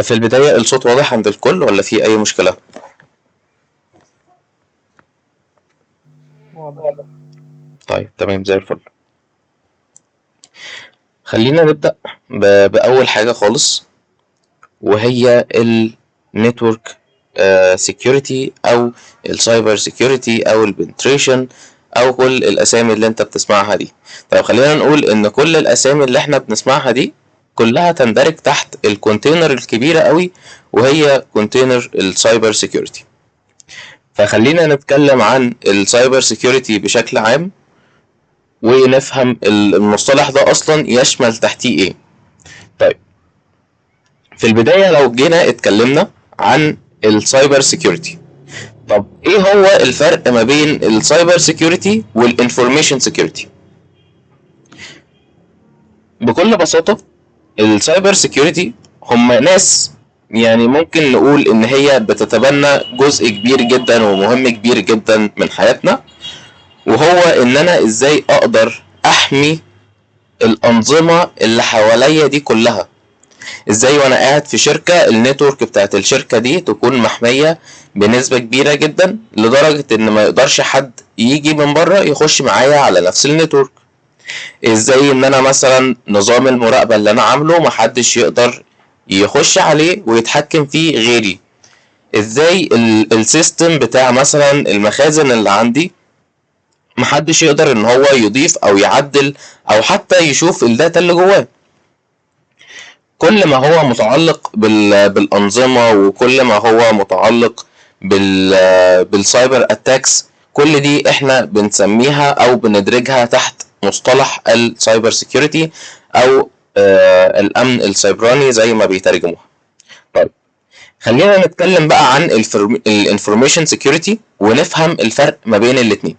في البداية الصوت واضح عند الكل ولا في أي مشكلة؟ واضح. طيب تمام زي الفل. خلينا نبدأ بأول حاجة خالص، وهي النتورك سيكيورتي أو السايبر سيكيورتي أو البنتريشن أو كل الأسامي اللي أنت بتسمعها دي. طيب خلينا نقول إن كل الأسامي اللي إحنا بنسمعها دي كلها تندرج تحت الكونتينر الكبيرة قوي، وهي كونتينر السايبر سيكيورتي. فخلينا نتكلم عن السايبر سيكيورتي بشكل عام ونفهم المصطلح ده اصلا يشمل تحتيه ايه. طيب في البداية لو جينا اتكلمنا عن السايبر سيكيورتي، طب ايه هو الفرق ما بين السايبر سيكيورتي والانفورميشن سيكيورتي؟ بكل بساطة السايبر سيكيورتي هم ناس، يعني ممكن نقول ان هي بتتبنى جزء كبير جدا ومهم كبير جدا من حياتنا، وهو ان انا ازاي اقدر احمي الانظمه اللي حواليا دي كلها. ازاي وانا قاعد في شركه النتورك بتاعت الشركه دي تكون محميه بنسبه كبيره جدا لدرجه ان ما يقدرش حد يجي من بره يخش معايا على نفس النتورك. ازاي ان انا مثلا نظام المراقبه اللي انا عامله محدش يقدر يخش عليه ويتحكم فيه غيري. ازاي السيستم بتاع مثلا المخازن اللي عندي محدش يقدر ان هو يضيف او يعدل او حتى يشوف الداتا اللي جواه. كل ما هو متعلق بالانظمه وكل ما هو متعلق بالسايبر اتاكس، كل دي احنا بنسميها او بندرجها تحت مصطلح السايبر سيكيورتي او الامن السيبراني زي ما بيترجموها. طيب خلينا نتكلم بقى عن الانفورميشن سيكيورتي ونفهم الفرق ما بين الاتنين.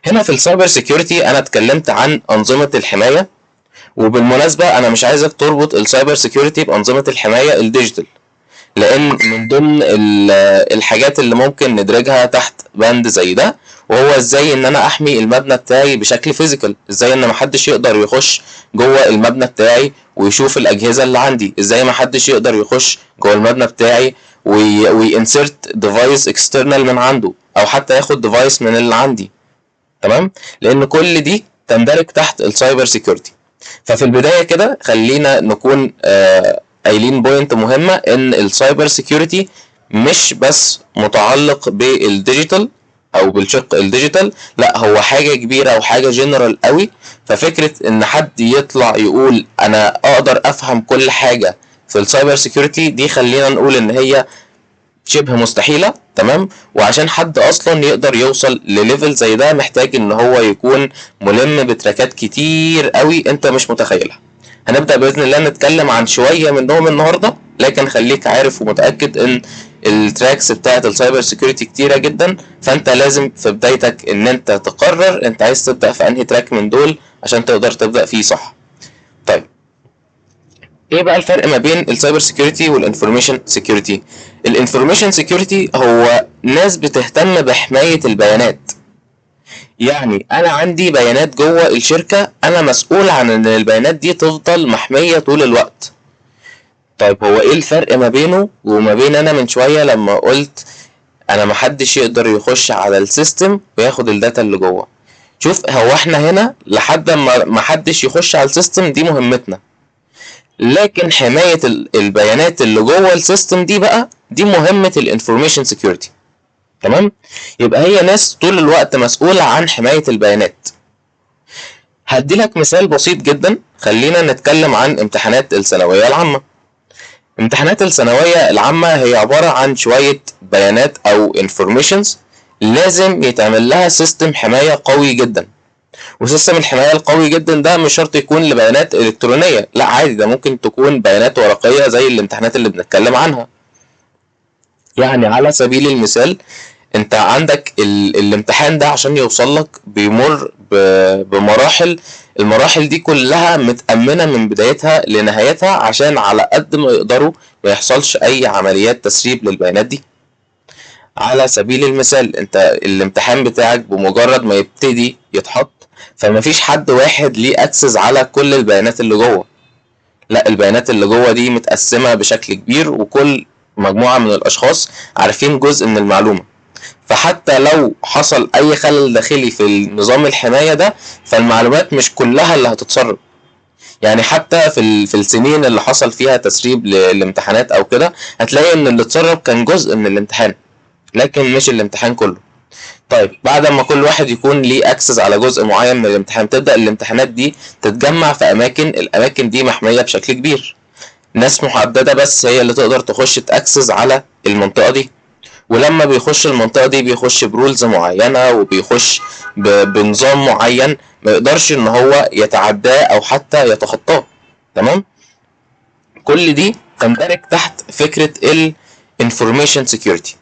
هنا في السايبر سيكيورتي انا اتكلمت عن انظمه الحمايه، وبالمناسبه انا مش عايزك تربط السايبر سيكيورتي بانظمه الحمايه الديجيتال، لان من ضمن الحاجات اللي ممكن ندرجها تحت بند زي ده وهو ازاي ان انا احمي المبنى بتاعي بشكل فيزيكال. ازاي ان محدش يقدر يخش جوه المبنى بتاعي ويشوف الاجهزه اللي عندي. ازاي محدش يقدر يخش جوه المبنى بتاعي وينسرت ديفايس اكسترنال من عنده او حتى ياخد ديفايس من اللي عندي. تمام، لان كل دي تندرج تحت السايبر سيكيورتي. ففي البدايه كده خلينا نكون قايلين بوينت مهمه، ان السايبر سيكيورتي مش بس متعلق بالديجيتال او بالشق الديجيتال، لا هو حاجه كبيره وحاجه جنرال قوي. ففكره ان حد يطلع يقول انا اقدر افهم كل حاجه في السايبر سيكيورتي دي، خلينا نقول ان هي شبه مستحيله. تمام، وعشان حد اصلا يقدر يوصل لليفل زي ده محتاج ان هو يكون ملم بتراكات كتير قوي انت مش متخيلها. هنبدا باذن الله نتكلم عن شويه منهم النهارده، لكن خليك عارف ومتاكد ان التراكس بتاعه السايبر سيكيورتي كتيره جدا، فانت لازم في بدايتك ان انت تقرر انت عايز تبدا في انهي تراك من دول عشان تقدر تبدا فيه صح. طيب ايه بقى الفرق ما بين السايبر سيكيورتي والانفورميشن سيكيورتي؟ الانفورميشن سيكيورتي هو ناس بتهتم بحماية البيانات. يعني انا عندي بيانات جوه الشركة، انا مسؤول عن ان البيانات دي تفضل محمية طول الوقت. طيب هو ايه الفرق ما بينه وما بين انا من شوية لما قلت انا محدش يقدر يخش على السيستم وياخد الداتا اللي جوه؟ شوف، هو احنا هنا لحد ما محدش يخش على السيستم دي مهمتنا، لكن حماية البيانات اللي جوه السيستم دي بقى دي مهمة الانفورميشن سيكيورتي. تمام، يبقى هي ناس طول الوقت مسؤولة عن حماية البيانات. هدي لك مثال بسيط جدا، خلينا نتكلم عن امتحانات الثانوية العامة. امتحانات الثانوية العامة هي عبارة عن شوية بيانات او انفورميشنز لازم يتعمل لها سيستم حماية قوي جدا. وسيستم الحماية القوي جدا ده مش شرط يكون لبيانات إلكترونية، لا عادي ده ممكن تكون بيانات ورقية زي الامتحانات اللي بنتكلم عنها. يعني على سبيل المثال انت عندك الامتحان ده عشان يوصل لك بيمر بمراحل، المراحل دي كلها متأمنة من بدايتها لنهايتها عشان على قد ما يقدروا ما يحصلش اي عمليات تسريب للبيانات دي. على سبيل المثال انت الامتحان بتاعك بمجرد ما يبتدي يتحط فمفيش حد واحد ليه اكسس على كل البيانات اللي جوه، لا، البيانات اللي جوه دي متقسمة بشكل كبير، وكل مجموعة من الاشخاص عارفين جزء من المعلومة. فحتى لو حصل اي خلل داخلي في النظام الحماية ده، فالمعلومات مش كلها اللي هتتسرب. يعني حتى في السنين اللي حصل فيها تسريب للامتحانات او كده، هتلاقي ان اللي اتسرب كان جزء من الامتحان، لكن مش الامتحان كله. طيب بعد ما كل واحد يكون ليه اكسس على جزء معين من الامتحان، تبدأ الامتحانات دي تتجمع في الاماكن دي محمية بشكل كبير. ناس محددة بس هي اللي تقدر تخش تاكسس على المنطقة دي، ولما بيخش المنطقة دي بيخش برولز معينة، وبيخش بنظام معين ما يقدرش ان هو يتعداه او حتى يتخطاه. تمام. كل دي تندرج تحت فكرة ال information security.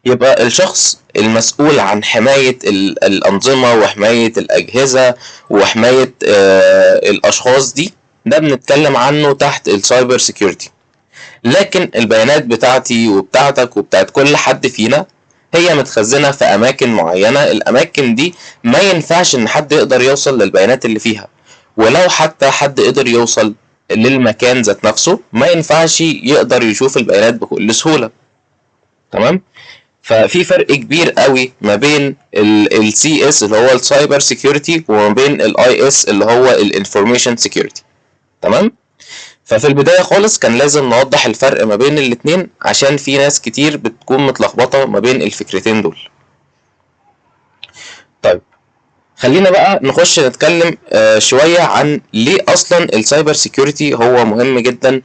يبقى الشخص المسؤول عن حماية الأنظمة وحماية الأجهزة وحماية الأشخاص دي، ده بنتكلم عنه تحت السايبر سيكيورتي. لكن البيانات بتاعتي وبتاعتك وبتاعت كل حد فينا هي متخزنة في أماكن معينة. الأماكن دي ما ينفعش إن حد يقدر يوصل للبيانات اللي فيها، ولو حتى حد قدر يوصل للمكان ذات نفسه ما ينفعش يقدر يشوف البيانات بكل سهولة. تمام. ففي فرق كبير قوي ما بين السي اس اللي هو السايبر سيكيورتي وما بين الاي اس اللي هو الانفورميشن سيكيورتي. تمام. ففي البداية خالص كان لازم نوضح الفرق ما بين الاتنين، عشان في ناس كتير بتكون متلخبطة ما بين الفكرتين دول. طيب خلينا بقى نخش نتكلم شوية عن ليه اصلا السايبر سيكيورتي هو مهم جدا،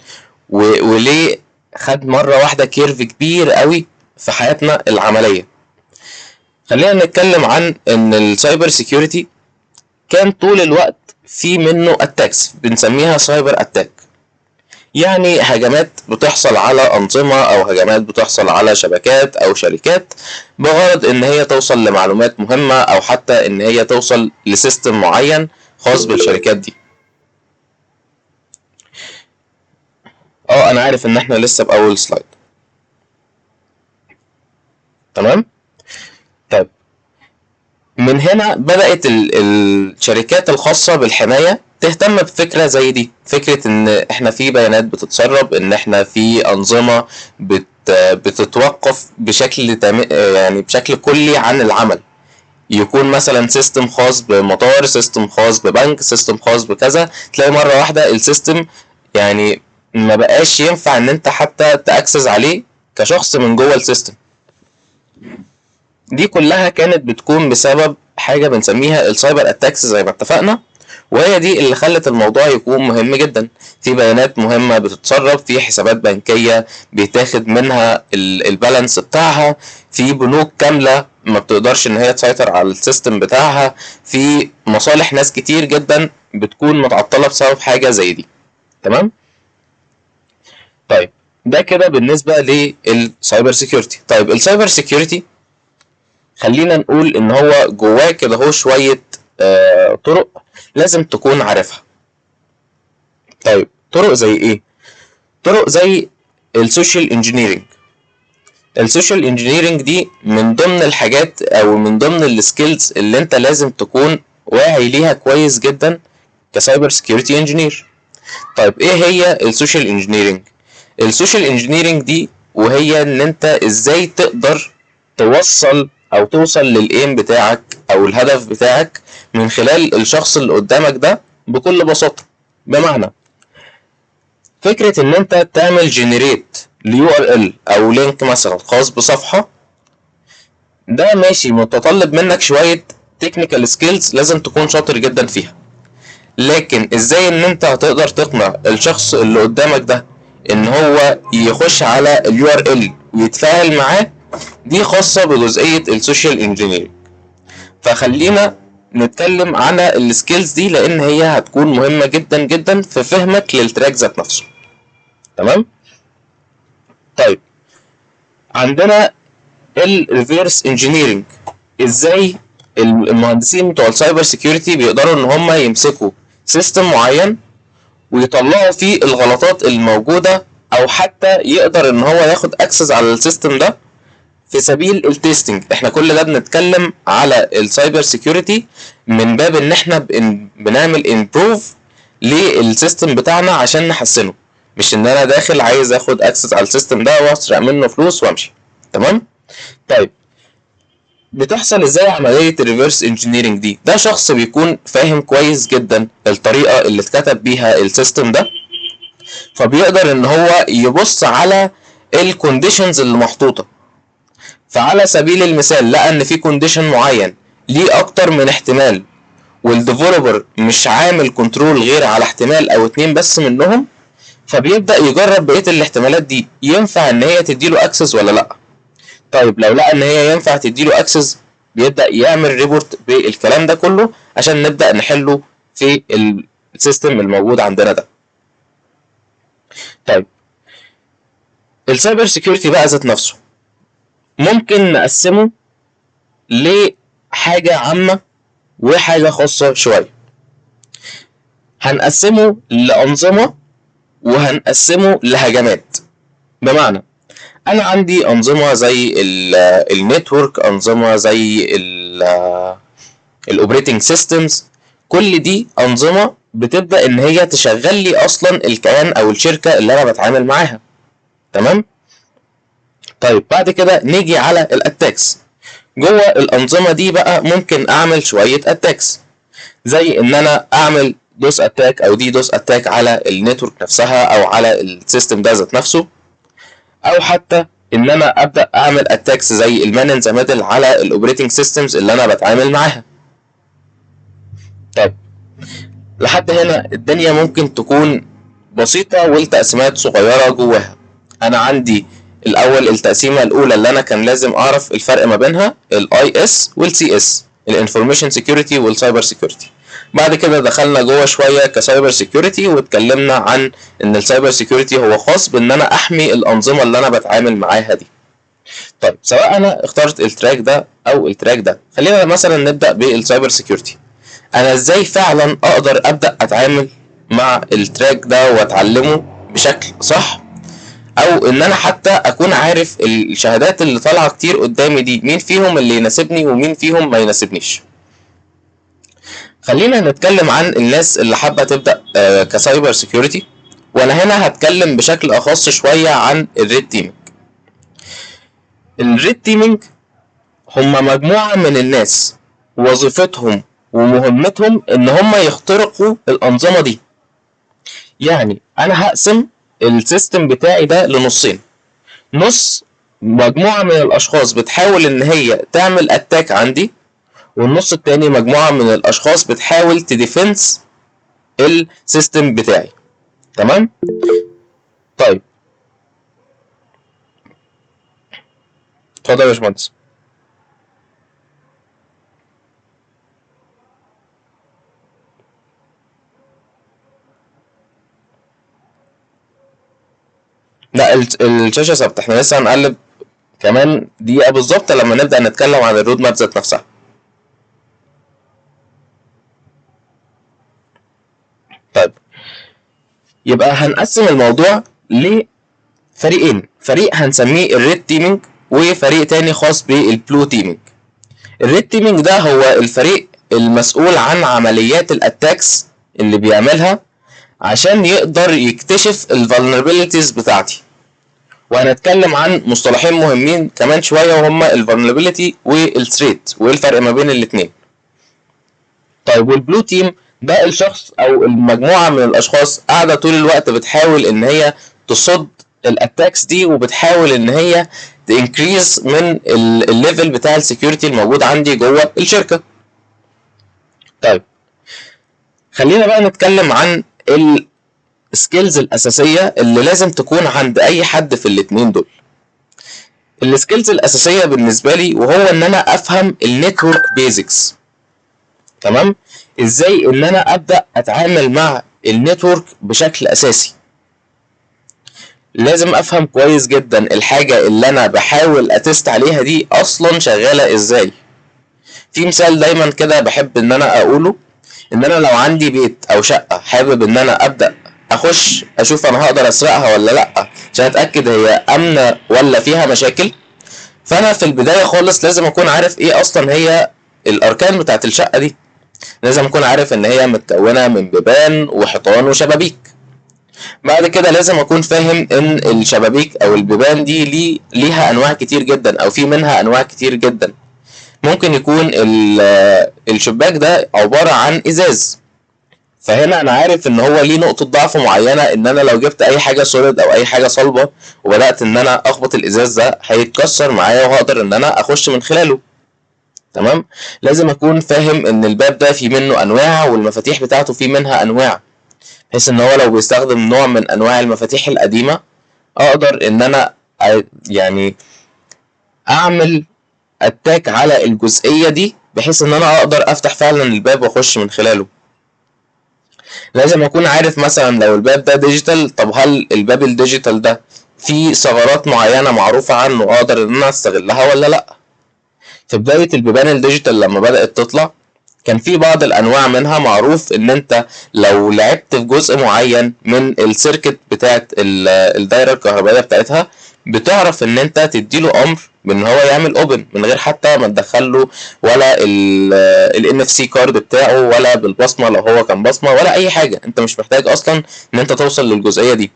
وليه خد مرة واحدة كيرف كبير قوي في حياتنا العملية. خلينا نتكلم عن ان السايبر سيكيورتي كان طول الوقت في منه اتاكس بنسميها سايبر اتاك، يعني هجمات بتحصل على أنظمة أو هجمات بتحصل على شبكات أو شركات بغرض إن هي توصل لمعلومات مهمة، أو حتى إن هي توصل لسيستم معين خاص بالشركات دي. أنا عارف إن إحنا لسه بأول سلايد. تمام؟ طيب من هنا بدأت الشركات الخاصة بالحماية تهتم بفكرة زي دي، فكرة ان احنا في بيانات بتتسرب، ان احنا في انظمة بتتوقف بشكل كلي عن العمل. يكون مثلا سيستم خاص بمطار، سيستم خاص ببنك، سيستم خاص بكذا، تلاقي مرة واحدة السيستم يعني ما بقاش ينفع ان انت حتى تأكسس عليه كشخص من جوه السيستم. دي كلها كانت بتكون بسبب حاجة بنسميها السايبر اتاكس زي ما اتفقنا، وهي دي اللي خلت الموضوع يكون مهم جدا. في بيانات مهمة بتتسرب، في حسابات بنكية بيتاخد منها البالانس بتاعها، في بنوك كاملة ما بتقدرش ان هي تسيطر على السيستم بتاعها، في مصالح ناس كتير جدا بتكون متعطلة بسبب حاجة زي دي. تمام. طيب ده كده بالنسبة للسايبر سيكيورتي. طيب السايبر سيكيورتي خلينا نقول ان هو جواه كده هو شوية طرق لازم تكون عارفها. طيب طرق زي ايه؟ طرق زي السوشيال انجينيرنج. السوشيال انجينيرنج دي من ضمن الحاجات او من ضمن السكيلز اللي انت لازم تكون واعي ليها كويس جدا كسايبر سيكيورتي انجينير. طيب ايه هي السوشيال انجينيرنج؟ السوشيال انجينيرنج دي وهي ان انت ازاي تقدر توصل للايم بتاعك او الهدف بتاعك من خلال الشخص اللي قدامك ده بكل بساطة. بمعنى فكرة ان انت تعمل جنريت ليو ار ال او لينك مثلا خاص بصفحة، ده ماشي متطلب منك شوية تكنيكال سكيلز لازم تكون شاطر جدا فيها. لكن ازاي ان انت هتقدر تقنع الشخص اللي قدامك ده ان هو يخش على اليو ار ال ويتفاعل معاه، دي خاصة بجزئية السوشيال انجينيرنج. فخلينا نتكلم عن السكيلز دي لان هي هتكون مهمة جدا جدا في فهمك للتراك ذات نفسه. تمام. طيب عندنا الريفيرس انجينيرنج. ازاي المهندسين بتوع السايبر سيكيورتي بيقدروا ان هم يمسكوا سيستم معين ويطلعوا فيه الغلطات الموجودة، او حتى يقدر ان هو ياخد اكسس على السيستم ده في سبيل التستنج. احنا كل ده بنتكلم على السايبر سيكيورتي من باب ان احنا بنعمل امبروف للسيستم بتاعنا عشان نحسنه، مش ان انا داخل عايز اخد اكسس على السيستم ده واسرق منه فلوس وامشي. تمام. طيب بتحصل ازاي عمليه الريفرس انجينيرنج دي؟ ده شخص بيكون فاهم كويس جدا الطريقه اللي اتكتب بيها السيستم ده، فبيقدر ان هو يبص على الكونديشنز اللي محطوطه. فعلى سبيل المثال لقى ان في كونديشن معين ليه اكتر من احتمال، والديفلوبر مش عامل كنترول غير على احتمال او اتنين بس منهم، فبيبدأ يجرب بقية الاحتمالات دي ينفع ان هي تديله اكسس ولا لا. طيب لو لقى ان هي ينفع تديله اكسس، بيبدأ يعمل ريبورت بالكلام ده كله عشان نبدأ نحله في السيستم الموجود عندنا ده. طيب السايبر سيكيورتي بقى ذات نفسه ممكن نقسمه لحاجة عامة وحاجة خاصة شوية. هنقسمه لأنظمة وهنقسمه لهجمات. بمعنى انا عندي انظمه زي النتورك، انظمه زي الاوبريتنج سيستمز، كل دي انظمه بتبدا ان هي تشغل لي اصلا الكيان او الشركه اللي انا بتعامل معاها. تمام. طيب بعد كده نيجي على الاتاكس. جوه الانظمه دي بقى ممكن اعمل شويه اتاكس، زي ان انا اعمل دوس اتاك او دي دوس اتاك على النتورك نفسها او على السيستم ده ذات نفسه، او حتى ان انا ابدا اعمل اتاكس زي المان ان ذا ميدل على الاوبريتنج سيستمز اللي انا بتعامل معاها. طيب لحد هنا الدنيا ممكن تكون بسيطه والتقسيمات صغيره جواها. انا عندي الاول التقسيمه الاولى اللي انا كان لازم اعرف الفرق ما بينها، الاي اس والسي اس، الانفورميشن سيكيورتي والسايبر سيكيورتي. بعد كده دخلنا جوه شويه كسايبر سيكيورتي واتكلمنا عن ان السايبر سيكيورتي هو خاص بان انا احمي الانظمه اللي انا بتعامل معاها دي. طيب سواء انا اخترت التراك ده او التراك ده، خلينا مثلا نبدا بالسايبر سيكيورتي. انا ازاي فعلا اقدر ابدا اتعامل مع التراك ده واتعلمه بشكل صح، او ان انا حتى اكون عارف الشهادات اللي طالعه كتير قدامي دي مين فيهم اللي يناسبني ومين فيهم ما يناسبنيش. خلينا نتكلم عن الناس اللي حابه تبدا كسايبر سيكيورتي، وانا هنا هتكلم بشكل اخص شويه عن الريد تيمينج. الريد تيمينج هم مجموعه من الناس وظيفتهم ومهمتهم ان هم يخترقوا الانظمه دي. يعني انا هقسم السيستم بتاعي ده لنصين، نص مجموعه من الاشخاص بتحاول ان هي تعمل اتاك عندي، والنص التاني مجموعه من الاشخاص بتحاول تديفنس السيستم بتاعي. تمام. طيب اتفضل يا باشمهندس. لا الشاشه ثابته، احنا لسه هنقلب كمان دقيقه بالظبط لما نبدا نتكلم عن الرود ماب ذات نفسها. طيب يبقى هنقسم الموضوع لفريقين، فريق هنسميه الريد تيمينج وفريق تاني خاص بالبلو تيمينج. الريد تيمينج ده هو الفريق المسؤول عن عمليات الاتاكس اللي بيعملها عشان يقدر يكتشف الفولنربيليتيز بتاعتي، وهنتكلم عن مصطلحين مهمين كمان شويه وهما الفولنربيليتي والثريت وايه الفرق ما بين الاتنين. طيب والبلو تيم ده الشخص او المجموعه من الاشخاص قاعده طول الوقت بتحاول ان هي تصد الاتاكس دي وبتحاول ان هي تنكريز من الليفل بتاع السكيورتي الموجود عندي جوه الشركه. طيب خلينا بقى نتكلم عن السكيلز الاساسيه اللي لازم تكون عند اي حد في الاتنين دول. السكيلز الاساسيه بالنسبه لي وهو ان انا افهم النتورك بيزكس. تمام. ازاي ان انا ابدا اتعامل مع النتورك بشكل اساسي. لازم افهم كويس جدا الحاجه اللي انا بحاول اتست عليها دي اصلا شغاله ازاي. في مثال دايما كده بحب ان انا اقوله، ان انا لو عندي بيت او شقه حابب ان انا ابدا اخش اشوف انا هقدر اسرقها ولا لا عشان اتاكد هي امنه ولا فيها مشاكل، فانا في البدايه خالص لازم اكون عارف ايه اصلا هي الاركان بتاعت الشقه دي. لازم اكون عارف ان هي متكونه من بيبان وحيطان وشبابيك. بعد كده لازم اكون فاهم ان الشبابيك او البيبان دي ليها انواع كتير جدا، او في منها انواع كتير جدا. ممكن يكون الشباك ده عباره عن ازاز، فهنا انا عارف ان هو ليه نقطه ضعف معينه، ان انا لو جبت اي حاجه سوليد او اي حاجه صلبه وبدات ان انا اخبط الازاز ده هيتكسر معايا وهقدر ان انا اخش من خلاله. تمام. لازم اكون فاهم ان الباب ده في منه انواع، والمفاتيح بتاعته في منها انواع، بحيث ان هو لو بيستخدم نوع من انواع المفاتيح القديمه اقدر ان انا يعني اعمل اتاك على الجزئيه دي، بحيث ان انا اقدر افتح فعلا الباب واخش من خلاله. لازم اكون عارف مثلا لو الباب ده ديجيتال، طب هل الباب الديجيتال ده فيه ثغرات معينه معروفه عنه اقدر ان انا استغلها ولا لا. في بدايه البيبان الديجيتال لما بدات تطلع كان في بعض الانواع منها معروف ان انت لو لعبت في جزء معين من السيركت بتاعت الدايره الكهربائيه بتاعتها بتعرف ان انت تديله امر بان هو يعمل اوبن من غير حتى ما تدخله ولا الان اف سي كارد بتاعه ولا بالبصمه لو هو كان بصمه ولا اي حاجه، انت مش محتاج اصلا ان انت توصل للجزئيه دي.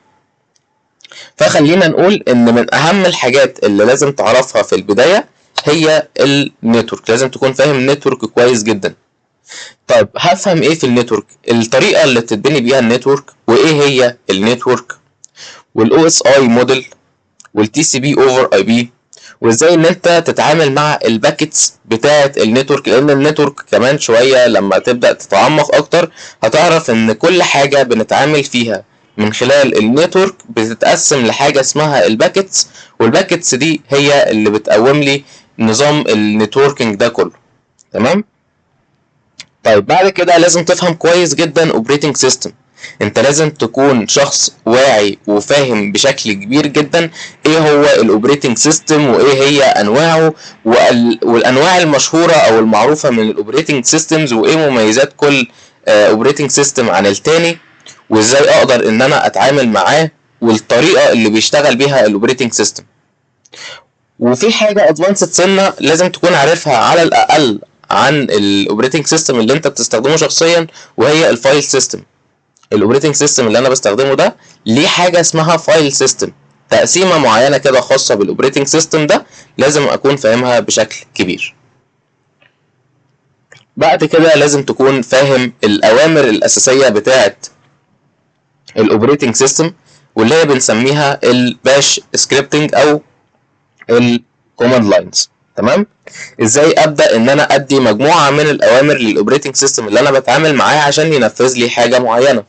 فخلينا نقول ان من اهم الحاجات اللي لازم تعرفها في البدايه هي النتورك. لازم تكون فاهم النتورك كويس جدا. طيب هفهم ايه في النتورك؟ الطريقه اللي بتتبني بيها النتورك، وايه هي النتورك، والاو اس اي موديل، والتي سي بي اوفر اي بي، وازاي ان انت تتعامل مع الباكيتس بتاعه النتورك. لان النتورك كمان شويه لما تبدا تتعمق اكتر هتعرف ان كل حاجه بنتعامل فيها من خلال النتورك بتتقسم لحاجه اسمها الباكيتس، والباكيتس دي هي اللي بتقوم لي نظام النتوركينج ده كله. تمام. طيب بعد كده لازم تفهم كويس جدا اوبريتنج سيستم. انت لازم تكون شخص واعي وفاهم بشكل كبير جدا ايه هو الاوبريتنج سيستم وايه هي انواعه والانواع المشهوره او المعروفه من الاوبريتنج سيستمز، وايه مميزات كل اوبريتنج سيستم عن التاني، وازاي اقدر ان انا اتعامل معاه، والطريقه اللي بيشتغل بيها الاوبريتنج سيستم. وفي حاجه ادفانسد سنه لازم تكون عارفها على الاقل عن الاوبريتنج سيستم اللي انت بتستخدمه شخصيا، وهي الفايل سيستم. الاوبريتنج سيستم اللي انا بستخدمه ده ليه حاجه اسمها فايل سيستم، تقسيمه معينه كده خاصه بالاوبريتنج سيستم ده لازم اكون فاهمها بشكل كبير. بعد كده لازم تكون فاهم الاوامر الاساسيه بتاعه الاوبريتنج سيستم، واللي هي بنسميها الباش سكريبتنج او الكوماند لاينز. تمام. ازاي ابدا ان انا ادي مجموعه من الاوامر للاوبريتنج سيستم اللي انا بتعامل معاه عشان ينفذ لي حاجه معينه.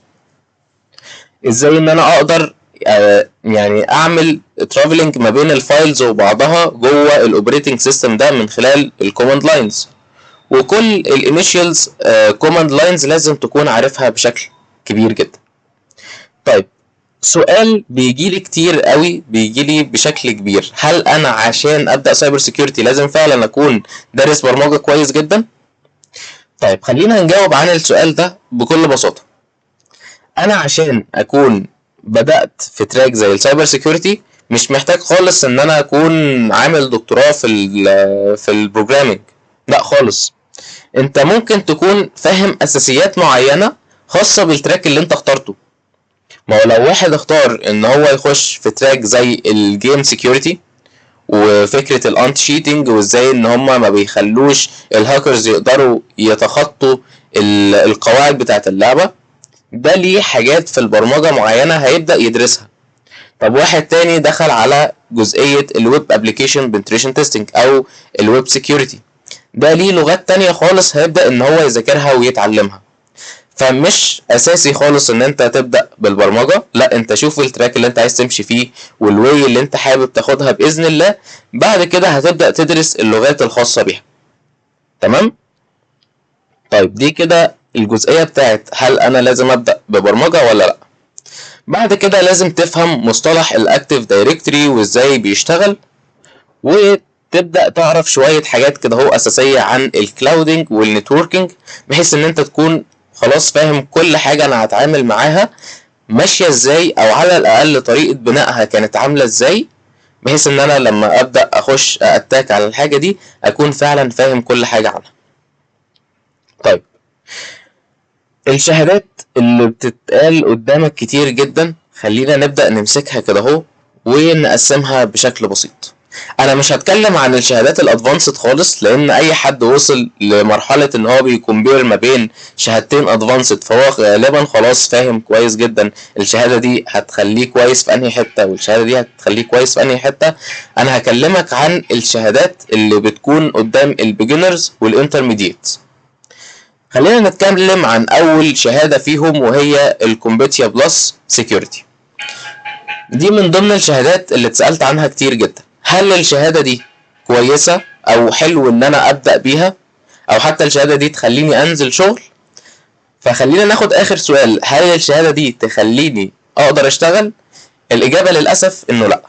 ازاي ان انا اقدر يعني اعمل ترافلنج ما بين الفايلز وبعضها جوه الاوبريتنج سيستم ده من خلال الكوماند لاينز. وكل الانيشيالز كوماند لاينز لازم تكون عارفها بشكل كبير جدا. طيب سؤال بيجيلي كتير قوي، بيجيلي بشكل كبير، هل انا عشان ابدا سايبر سيكيورتي لازم فعلا اكون دارس برمجه كويس جدا؟ طيب خلينا نجاوب عن السؤال ده بكل بساطه. انا عشان اكون بدات في تراك زي السايبر سيكيورتي مش محتاج خالص ان انا اكون عامل دكتوراه في البروجرامينج، لا خالص. انت ممكن تكون فاهم اساسيات معينه خاصه بالتراك اللي انت اخترته. ما هو لو واحد اختار ان هو يخش في تراك زي الجيم سيكيورتي وفكره الانتي شيتنج وازاي ان هم ما بيخلوش الهاكرز يقدروا يتخطوا القواعد بتاعه اللعبه، ده ليه حاجات في البرمجه معينه هيبدا يدرسها. طب واحد تاني دخل على جزئيه الويب ابلكيشن بنتريشن تيستنج او الويب سيكيورتي، ده ليه لغات تانية خالص هيبدا ان هو يذاكرها ويتعلمها. فمش اساسي خالص ان انت تبدا بالبرمجه، لا انت شوف التراك اللي انت عايز تمشي فيه والواي اللي انت حابب تاخدها باذن الله، بعد كده هتبدا تدرس اللغات الخاصه بيها. تمام. طيب دي كده الجزئيه بتاعت هل انا لازم ابدا ببرمجه ولا لا. بعد كده لازم تفهم مصطلح الاكتيف دايركتوري وازاي بيشتغل، وتبدا تعرف شويه حاجات كده هو اساسيه عن الكلاودنج والنتوركينج، بحيث ان انت تكون خلاص فاهم كل حاجه انا هتعامل معاها ماشيه ازاي، او على الاقل طريقه بنائها كانت عامله ازاي، بحيث ان انا لما ابدا اخش اتاك على الحاجه دي اكون فعلا فاهم كل حاجه عنها. طيب الشهادات اللي بتتقال قدامك كتير جدا، خلينا نبدأ نمسكها كده اهو ونقسمها بشكل بسيط. انا مش هتكلم عن الشهادات الادفانسد خالص، لان اي حد وصل لمرحلة ان هو بيكمبير ما بين شهادتين ادفانسد فهو غالبا خلاص فاهم كويس جدا الشهادة دي هتخليه كويس في انهي حتة والشهادة دي هتخليه كويس في انهي حتة. انا هكلمك عن الشهادات اللي بتكون قدام البيجنرز والانترميديت. خلينا نتكلم عن اول شهادة فيهم وهي الكومبيتيا بلس سيكيورتي. دي من ضمن الشهادات اللي اتسألت عنها كتير جدا، هل الشهادة دي كويسة او حلو ان انا ابدأ بيها، او حتى الشهادة دي تخليني انزل شغل؟ فخلينا ناخد اخر سؤال، هل الشهادة دي تخليني اقدر اشتغل؟ الاجابة للأسف انه لا.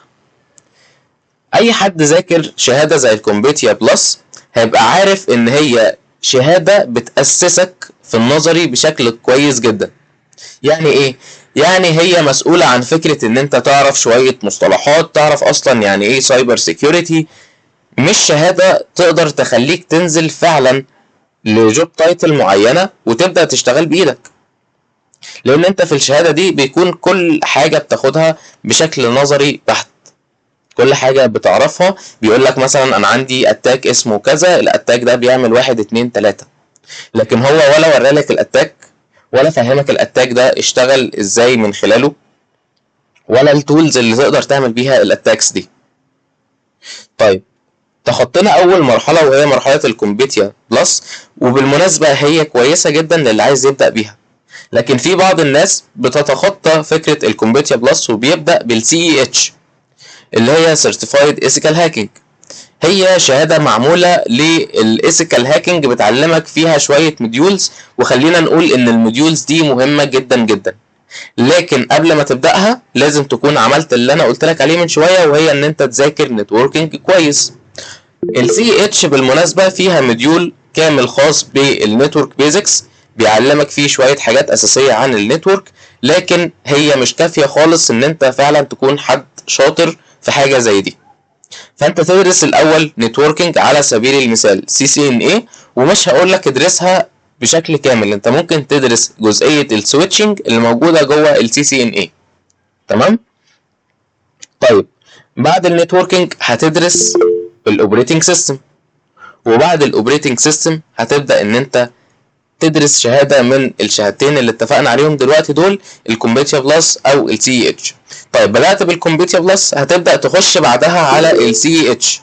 اي حد ذاكر شهادة زي الكومبيتيا بلس هيبقى عارف ان هي شهادة بتأسسك في النظري بشكل كويس جدا. يعني ايه؟ يعني هي مسؤولة عن فكرة ان انت تعرف شوية مصطلحات، تعرف اصلا يعني ايه سايبر سيكيورتي. مش شهادة تقدر تخليك تنزل فعلا لجوب تايتل معينة وتبدأ تشتغل بإيدك، لان انت في الشهادة دي بيكون كل حاجة بتاخدها بشكل نظري بحت. كل حاجة بتعرفها بيقول لك مثلا انا عندي اتاك اسمه كذا، الاتاك ده بيعمل 1 2 3، لكن هو ولا ورالك الاتاك، ولا فهمك الاتاك ده اشتغل ازاي من خلاله، ولا التولز اللي تقدر تعمل بيها الاتاكس دي. طيب، تخطينا اول مرحلة وهي مرحلة الكومبيتيا بلس، وبالمناسبة هي كويسة جدا للي عايز يبدأ بيها. لكن في بعض الناس بتتخطى فكرة الكومبيتيا بلس وبيبدأ بالسي اتش اللي هي Certified Ethical Hacking. هي شهادة معمولة للإيثيكال هاكينج، بتعلمك فيها شوية موديولز، وخلينا نقول إن الموديولز دي مهمة جدا جدا. لكن قبل ما تبدأها لازم تكون عملت اللي أنا قلت لك عليه من شوية، وهي إن أنت تذاكر نتوركينج كويس. السي اتش بالمناسبة فيها موديول كامل خاص بالنتورك بيزكس، بيعلمك فيه شوية حاجات أساسية عن النتورك، لكن هي مش كافية خالص إن أنت فعلا تكون حد شاطر في حاجة زي دي. فانت تدرس الاول نتوركينج على سبيل المثال CCNA، ومش هقول لك ادرسها بشكل كامل، انت ممكن تدرس جزئيه السويتشنج اللي موجوده جوه CCNA. تمام؟ طيب، بعد النتوركينج هتدرس الاوبريتنج سيستم، وبعد الاوبريتنج سيستم هتبدا ان انت تدرس شهاده من الشهادتين اللي اتفقنا عليهم دلوقتي دول، الكومبيتيا بلس او السي اتش. طيب، بدات بالكومبيتيا بلس هتبدا تخش بعدها على السي اتش.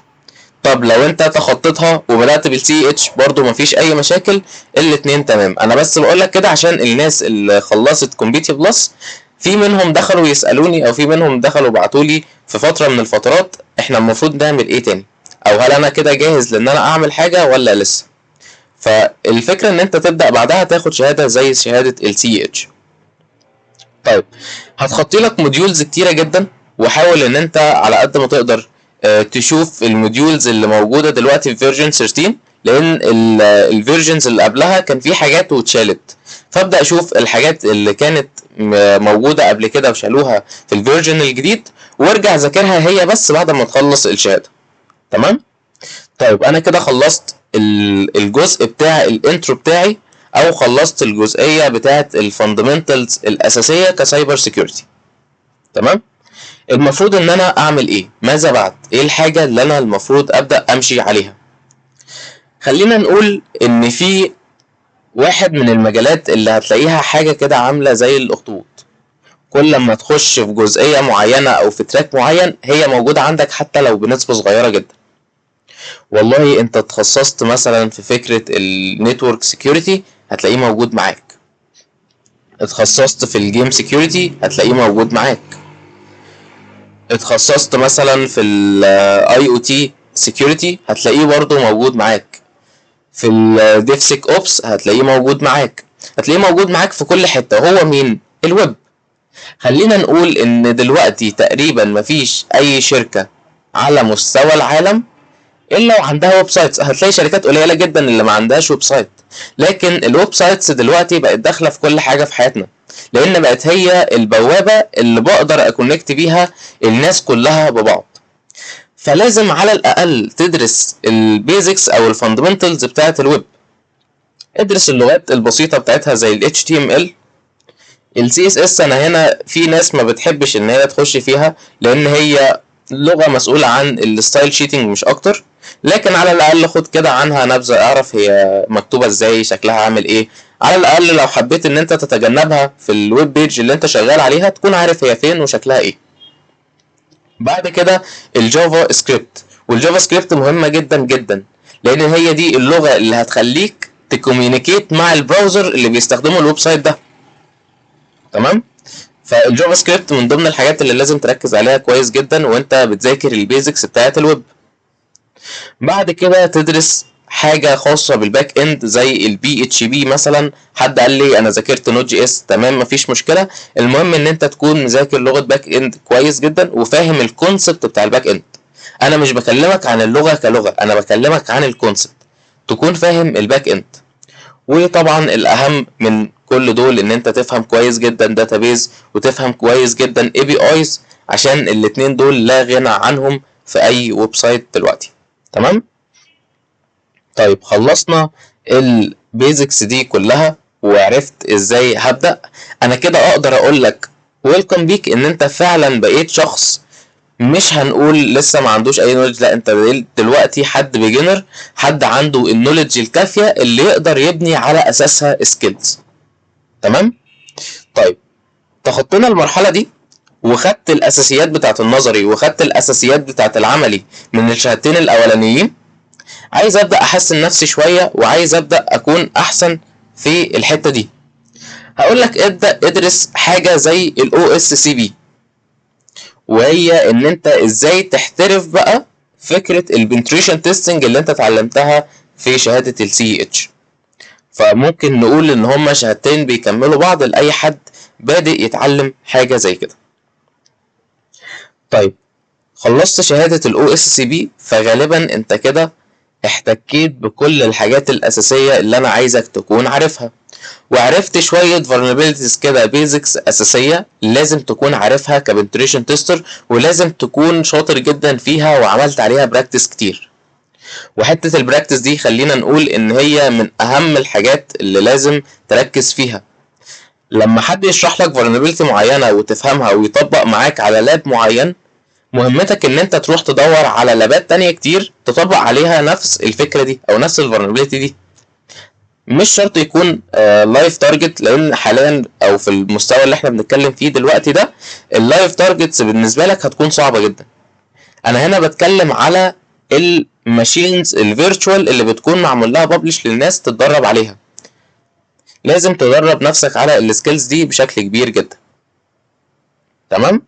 طب لو انت تخطيتها وبدات بالسي اتش برضو مفيش اي مشاكل، الاتنين تمام. انا بس بقول لك كده عشان الناس اللي خلصت كومبيتيا بلس في منهم دخلوا يسالوني، او في منهم دخلوا بعتوا لي في فتره من الفترات احنا المفروض نعمل ايه تاني، او هل انا كده جاهز لان انا اعمل حاجه ولا لسه. فالفكره ان انت تبدا بعدها تاخد شهاده زي شهاده السي اتش. طيب، هتخطي لك موديولز كتيره جدا، وحاول ان انت على قد ما تقدر تشوف الموديولز اللي موجوده دلوقتي في فيرجن 13، لان الفيرجنز اللي قبلها كان في حاجات واتشالت. فابدا اشوف الحاجات اللي كانت موجوده قبل كده وشالوها في الفيرجن الجديد، وارجع ذاكرها هي بس بعد ما تخلص الشهاده. تمام؟ طيب، انا كده خلصت الجزء بتاع الانترو بتاعي، او خلصت الجزئيه بتاعه الفاندمنتالز الاساسيه كسايبر سيكيورتي. تمام؟ المفروض ان انا اعمل ايه؟ ماذا بعد؟ ايه الحاجه اللي انا المفروض ابدا امشي عليها؟ خلينا نقول ان في واحد من المجالات اللي هتلاقيها حاجه كده عامله زي الاخطبوط، كل لما تخش في جزئيه معينه او في تراك معين هي موجوده عندك حتى لو بنسبه صغيره جدا. والله انت اتخصصت مثلا في فكره النتورك سيكيورتي هتلاقيه موجود معاك، اتخصصت في الجيم سيكيورتي هتلاقيه موجود معاك، اتخصصت مثلا في الاي او تي سيكيورتي هتلاقيه برضو موجود معاك، في الديف سيك اوبس هتلاقيه موجود معاك، هتلاقيه موجود معاك في كل حته. هو مين؟ الويب. خلينا نقول ان دلوقتي تقريبا مفيش اي شركه على مستوى العالم الا وعندها ويب سايتس. هتلاقي شركات قليله جدا اللي ما عندهاش ويب سايت، لكن الويب سايتس دلوقتي بقت داخله في كل حاجه في حياتنا، لان بقت هي البوابه اللي بقدر اكونكت بيها الناس كلها ببعض. فلازم على الاقل تدرس البيزكس او الفاندمنتالز بتاعه الويب. ادرس اللغات البسيطة بتاعتها زي ال HTML. ال CSS انا هنا في ناس ما بتحبش ان هي تخش فيها لان هي لغة مسؤولة عن الستايل شيتنج مش اكتر، لكن على الاقل خد كده عنها نبذة، اعرف هي مكتوبة ازاي، شكلها عامل ايه. على الاقل لو حبيت ان انت تتجنبها في الويب بيج اللي انت شغال عليها تكون عارف هي فين وشكلها ايه. بعد كده الجافا سكريبت، والجافا سكريبت مهمة جدا جدا لان هي دي اللغة اللي هتخليك تكوميونيكيت مع البراوزر اللي بيستخدمه الويب سايت ده. تمام. فالجافا سكريبت من ضمن الحاجات اللي لازم تركز عليها كويس جدا وانت بتذاكر البيزكس بتاعه الويب. بعد كده تدرس حاجه خاصه بالباك اند زي البي اتش بي مثلا. حد قال لي انا ذاكرت نوت جي اس، تمام مفيش مشكله، المهم ان انت تكون مذاكر لغه باك اند كويس جدا وفاهم الكونسبت بتاع الباك اند. انا مش بكلمك عن اللغه كلغه، انا بكلمك عن الكونسبت، تكون فاهم الباك اند. وطبعا الاهم من كل دول ان انت تفهم كويس جدا داتابيز وتفهم كويس جدا اي بي ايز، عشان الاتنين دول لا غنى عنهم في اي ويب سايت دلوقتي. تمام. طيب خلصنا البيزكس دي كلها وعرفت ازاي هبدأ. انا كده اقدر اقول لك ويلكم بيك ان انت فعلا بقيت شخص مش هنقول لسه ما عندوش اي نولج، لا انت دلوقتي حد بيجنر، حد عنده النولج الكافيه اللي يقدر يبني على اساسها سكيلز. تمام. طيب تخطينا المرحله دي وخدت الاساسيات بتاعه النظري وخدت الاساسيات بتاعه العملي من الشهادتين الاولانيين. عايز ابدا احسن نفسي شويه وعايز ابدا اكون احسن في الحته دي. هقول لك ابدا ادرس حاجه زي الاو اس سي بي، وهي ان انت ازاي تحترف بقى فكره البنتريشن تيستنج اللي انت اتعلمتها في شهاده السي اتش. فممكن نقول ان هما شهادتين بيكملوا بعض لاي حد بادئ يتعلم حاجه زي كده. طيب خلصت شهاده الاو اس سي بي، فغالبا انت كده احتكيت بكل الحاجات الاساسيه اللي انا عايزك تكون عارفها، وعرفت شويه vulnerabilities كده بيزكس اساسيه لازم تكون عارفها كبنتريشن تيستر، ولازم تكون شاطر جدا فيها وعملت عليها براكتس كتير. وحته البراكتس دي خلينا نقول ان هي من اهم الحاجات اللي لازم تركز فيها. لما حد يشرح لك vulnerability معينه وتفهمها ويطبق معاك على لاب معين، مهمتك ان انت تروح تدور على لابات تانية كتير تطبق عليها نفس الفكره دي او نفس الفولنربيلتي دي. مش شرط يكون لايف تارجت، لان حاليا او في المستوى اللي احنا بنتكلم فيه دلوقتي ده اللايف تارجتس بالنسبه لك هتكون صعبه جدا. انا هنا بتكلم على الماشينز الفيرتشوال اللي بتكون معمول لها ببلش للناس تتدرب عليها. لازم تدرب نفسك على السكيلز دي بشكل كبير جدا. تمام.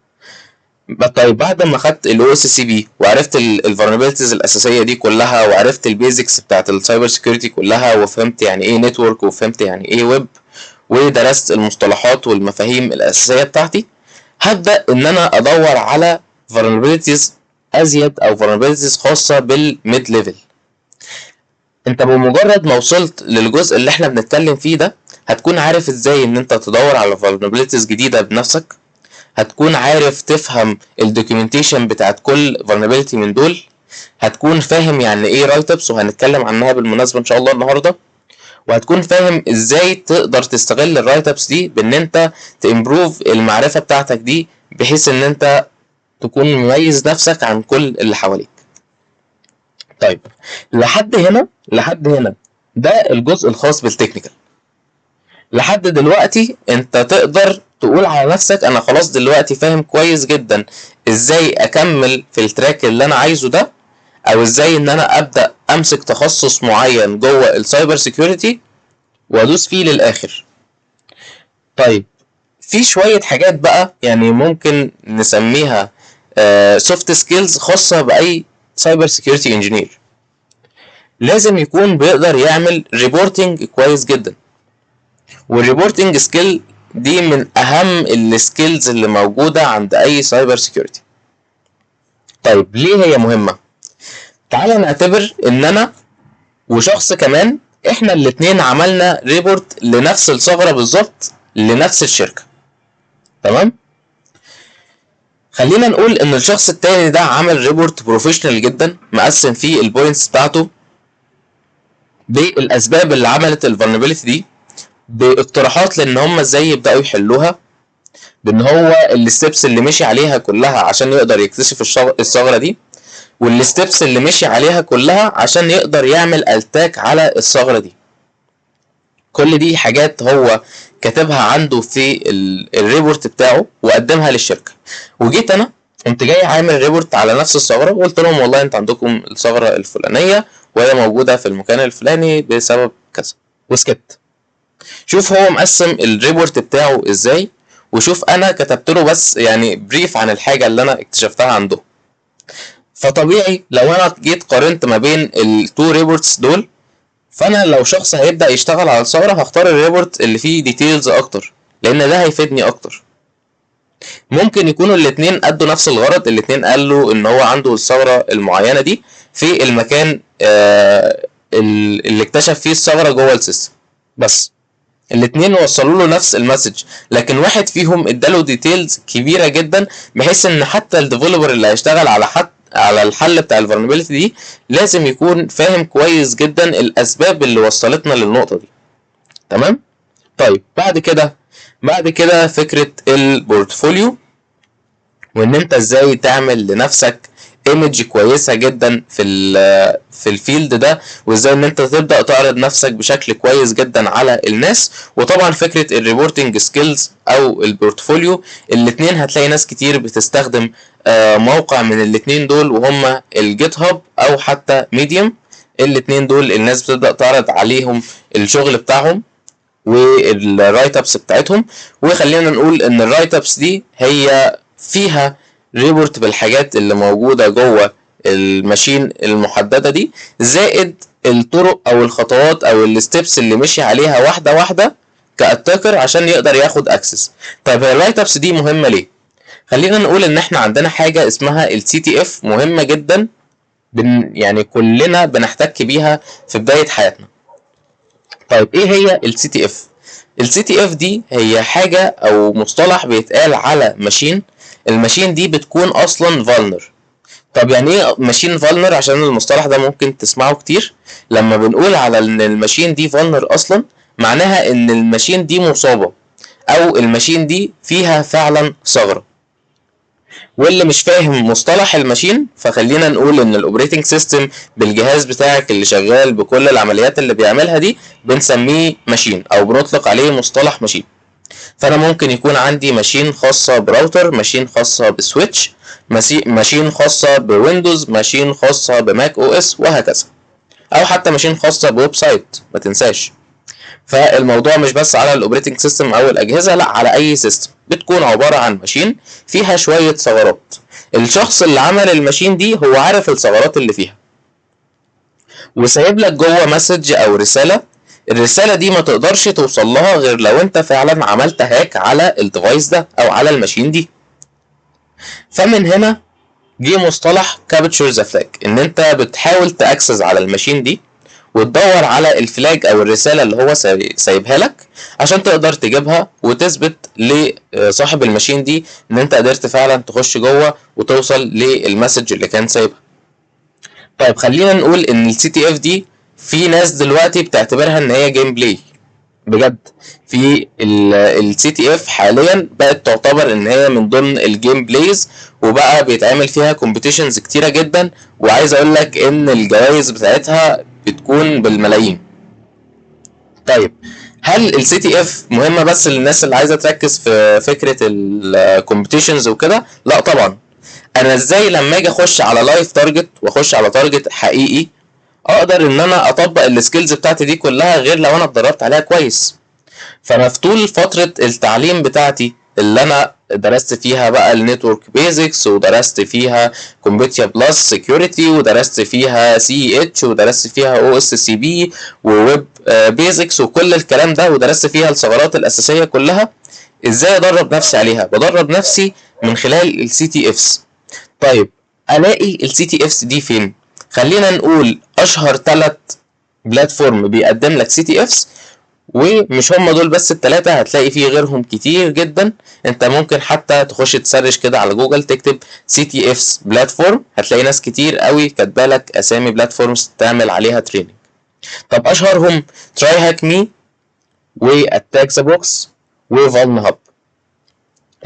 طيب بعد ما خدت الاو اس سي بي وعرفت الفولنربيلتيز الاساسيه دي كلها وعرفت البيزكس بتاعت السايبر سيكيورتي كلها وفهمت يعني ايه نتورك وفهمت يعني ايه ويب ودرست المصطلحات والمفاهيم الاساسيه بتاعتي، هبدا ان انا ادور على vulnerabilities ازيد او vulnerabilities خاصه بالميد ليفل. انت بمجرد ما وصلت للجزء اللي احنا بنتكلم فيه ده هتكون عارف ازاي ان انت تدور على vulnerabilities جديده بنفسك، هتكون عارف تفهم الدوكيومنتيشن بتاعت كل vulnerability من دول، هتكون فاهم يعني ايه رايت ابس وهنتكلم عنها بالمناسبه ان شاء الله النهارده، وهتكون فاهم ازاي تقدر تستغل الرايت ابس دي بان انت تامبروف المعرفه بتاعتك دي بحيث ان انت تكون مميز نفسك عن كل اللي حواليك. طيب لحد هنا ده الجزء الخاص بالتكنيكال. لحد دلوقتي انت تقدر تقول على نفسك انا خلاص دلوقتي فاهم كويس جدا ازاي اكمل في التراك اللي انا عايزه ده، او ازاي ان انا ابدا امسك تخصص معين جوه السايبر سيكيورتي وادوس فيه للاخر. طيب في شويه حاجات بقى يعني ممكن نسميها سوفت سكيلز خاصه باي سايبر سيكيورتي انجينير. لازم يكون بيقدر يعمل ريبورتنج كويس جدا، والريبورتنج سكيل دي من اهم السكيلز اللي موجوده عند اي سايبر سيكيورتي. طيب ليه هي مهمه؟ تعال نعتبر ان انا وشخص كمان احنا الاتنين عملنا ريبورت لنفس الثغره بالظبط لنفس الشركه. تمام. خلينا نقول ان الشخص التاني ده عمل ريبورت بروفيشنال جدا مقسم فيه البوينتس بتاعته بالاسباب اللي عملت الفولنربيلتي دي، باقتراحات لان هم ازاي يبداوا يحلوها، بان هو الستبس اللي مشي عليها كلها عشان يقدر يكتشف الثغره دي، والستبس اللي مشي عليها كلها عشان يقدر يعمل التاك على الثغره دي. كل دي حاجات هو كتبها عنده في الريبورت بتاعه وقدمها للشركه. وجيت انا قمت جاي عامل ريبورت على نفس الثغره وقلت لهم والله انت عندكم الثغره الفلانيه وهي موجوده في المكان الفلاني بسبب كذا، وسكت. شوف هو مقسم الريبورت بتاعه ازاي، وشوف انا كتبت له بس يعني بريف عن الحاجه اللي انا اكتشفتها عنده. فطبيعي لو انا جيت قارنت ما بين التو ريبورتس دول، فانا لو شخص هيبدا يشتغل على الثغره هختار الريبورت اللي فيه ديتيلز اكتر، لان ده هيفيدني اكتر. ممكن يكونوا الاثنين ادوا نفس الغرض، الاثنين قالوا ان هو عنده الثغره المعينه دي في المكان اللي اكتشف فيه الثغره جوه السيستم، بس الاثنين وصلوا له نفس المسج، لكن واحد فيهم اداله ديتيلز كبيره جدا بحيث ان حتى الديفلوبر اللي هيشتغل على الحل بتاع الفولنربيلتي دي لازم يكون فاهم كويس جدا الاسباب اللي وصلتنا للنقطه دي. تمام؟ طيب بعد كده فكره البورتفوليو، وان انت ازاي تعمل لنفسك ايمج كويسه جدا في الفيلد ده، وازاي ان انت تبدا تعرض نفسك بشكل كويس جدا على الناس. وطبعا فكره الريبورتنج سكيلز او البورتفوليو، الاثنين هتلاقي ناس كتير بتستخدم موقع من الاثنين دول وهم الجيت هاب او حتى ميديوم. الاثنين دول الناس بتبدا تعرض عليهم الشغل بتاعهم والرايت ابس بتاعتهم. وخلينا نقول ان الرايت ابس دي هي فيها ريبورت بالحاجات اللي موجوده جوه الماشين المحدده دي، زائد الطرق او الخطوات او الستبس اللي مشي عليها واحده واحده كاتاكر عشان يقدر ياخد اكسس. طيب الرايت ابس دي مهمه ليه؟ خلينا نقول ان احنا عندنا حاجه اسمها السي تي اف مهمه جدا، يعني كلنا بنحتك بيها في بدايه حياتنا. طيب ايه هي السي تي اف؟ السي تي اف دي هي حاجه او مصطلح بيتقال على ماشين، الماشين دي بتكون اصلا فالنر. طب يعني ايه ماشين فالنر؟ عشان المصطلح ده ممكن تسمعه كتير. لما بنقول على ان الماشين دي فالنر اصلا معناها ان الماشين دي مصابه او الماشين دي فيها فعلا ثغره. واللي مش فاهم مصطلح الماشين فخلينا نقول ان الاوبريتنج سيستم بالجهاز بتاعك اللي شغال بكل العمليات اللي بيعملها دي بنسميه ماشين او بنطلق عليه مصطلح ماشين. فانا ممكن يكون عندي ماشين خاصه براوتر، ماشين خاصه بسويتش، ماشين خاصه بويندوز، ماشين خاصه بماك او اس، وهكذا. او حتى ماشين خاصه بويب سايت ما تنساش. فالموضوع مش بس على الاوبريتنج سيستم او الاجهزه، لا، على اي سيستم بتكون عباره عن ماشين فيها شويه ثغرات. الشخص اللي عمل الماشين دي هو عارف الثغرات اللي فيها وسايب لك جوه مسج او رساله. الرساله دي ما تقدرش توصل لها غير لو انت فعلا عملت هاك على الديفايس ده او على الماشين دي. فمن هنا جه مصطلح كابتشر ذا فلاج، ان انت بتحاول تاكسس على الماشين دي وتدور على الفلاج او الرساله اللي هو سايبها لك عشان تقدر تجيبها وتثبت لصاحب الماشين دي ان انت قدرت فعلا تخش جوه وتوصل للمسج اللي كان سايبها. طيب خلينا نقول ان السي تي اف دي في ناس دلوقتي بتعتبرها ان هي جيم بلاي بجد. في السي تي اف حاليا بقت تعتبر ان هي من ضمن الجيم بلايز، وبقى بيتعمل فيها كومبيتيشنز كتيره جدا، وعايز اقول لك ان الجوائز بتاعتها بتكون بالملايين. طيب هل السي تي اف مهمه بس للناس اللي عايزه تركز في فكره الكومبيتيشنز وكده؟ لا طبعا. انا ازاي لما اجي اخش على لايف تارجت واخش على تارجت حقيقي اقدر ان انا اطبق السكيلز بتاعتي دي كلها غير لو انا اتدربت عليها كويس؟ فانا في طول فتره التعليم بتاعتي اللي انا درست فيها بقى النتورك بيزكس، ودرست فيها كومبيتيا بلس سيكيورتي، ودرست فيها سي اتش، ودرست فيها او اس سي بي وويب بيزكس وكل الكلام ده، ودرست فيها الثغرات الاساسيه كلها. ازاي ادرب نفسي عليها؟ بدرب نفسي من خلال السي تي افس. طيب الاقي السي تي افس دي فين؟ خلينا نقول اشهر 3 بلاتفورم بيقدم لك سي تي افس، ومش هم دول بس ال3، هتلاقي فيه غيرهم كتير جدا. انت ممكن حتى تخش تسرش كده على جوجل تكتب سي تي افس بلاتفورم، هتلاقي ناس كتير قوي كاتبالك اسامي بلاتفورمز تعمل عليها تريننج. طب اشهرهم تراي هاك مي واتاك ذا بوكس وفالن هاب.